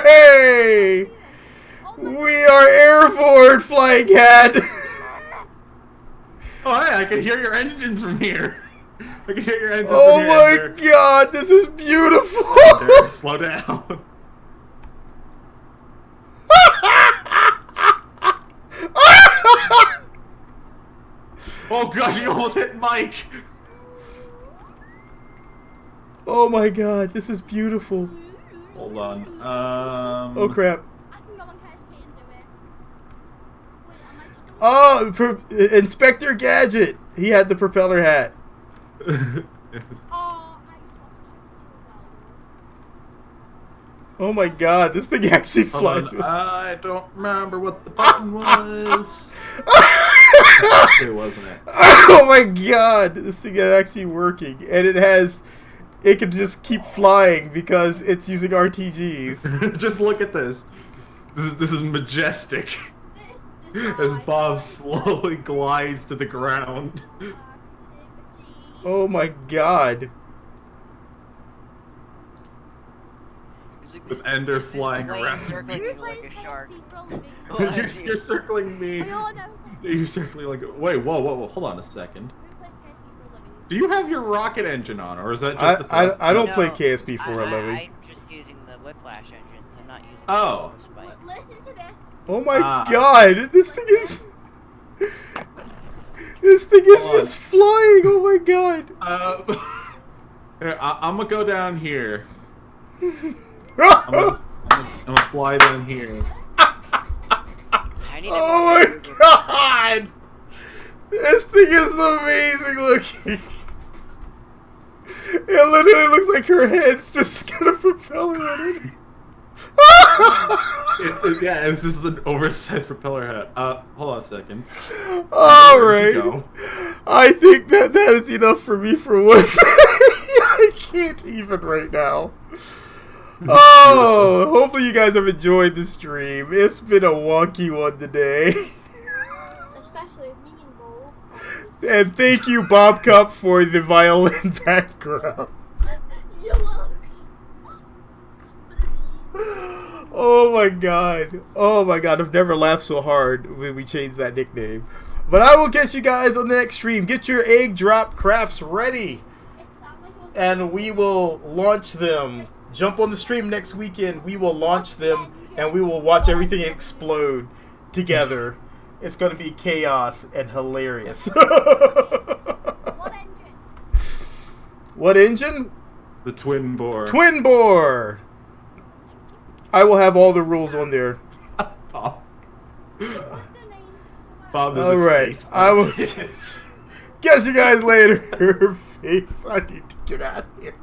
Hey! We are airborne, flying hat! Oh, hey, I can hear your engines from here. I can hear your engines oh from here. Oh my god, this is beautiful! Ender, slow down. Oh gosh, you almost hit Mike! Oh my god, this is beautiful. Hold on. Oh crap. I can go on KSP and do it. Wait, I might just do it. Oh, Inspector Gadget! He had the propeller hat. Oh my god, this thing actually flies. I don't remember what the button was. It wasn't it? Oh my god, this thing is actually working, and it can just keep flying because it's using RTGs. Just look at this. This is majestic. As Bob slowly glides to the ground. Oh my god. With Ender flying around. Circling you like a shark. You're circling me. You're circling like. Wait, whoa, hold on a second. Do you have your rocket engine on, or is that just the thrust? I don't play KSP for a living. I'm just using the Whiplash engine. I'm not using Oh. the Spike. Listen to this. Oh my god, this thing is... This thing is just flying, oh my god. Here, I'm gonna go down here. I'm gonna fly down here. Oh my god! This thing is amazing looking. It literally looks like her head's just got a propeller on it. Yeah, it's just an oversized propeller hat. Hold on a second. Alright. I think that is enough for me for once. I can't even right now. Oh, hopefully you guys have enjoyed the stream. It's been a wonky one today. Especially me and Bull. And thank you, Bob Cup, for the violin background. You're welcome. Oh my god. Oh my god. I've never laughed so hard when we changed that nickname. But I will catch you guys on the next stream. Get your egg drop crafts ready. It sounds like it was And we will launch them. Jump on the stream next weekend. We will launch them. And we will watch everything explode together. It's going to be chaos and hilarious. What engine? What engine? The twin bore. Twin bore. I will have all the rules on there. Bob. What's the name? Bob is All a right. space I will pirate. catch you guys later. Face. I need to get out of here.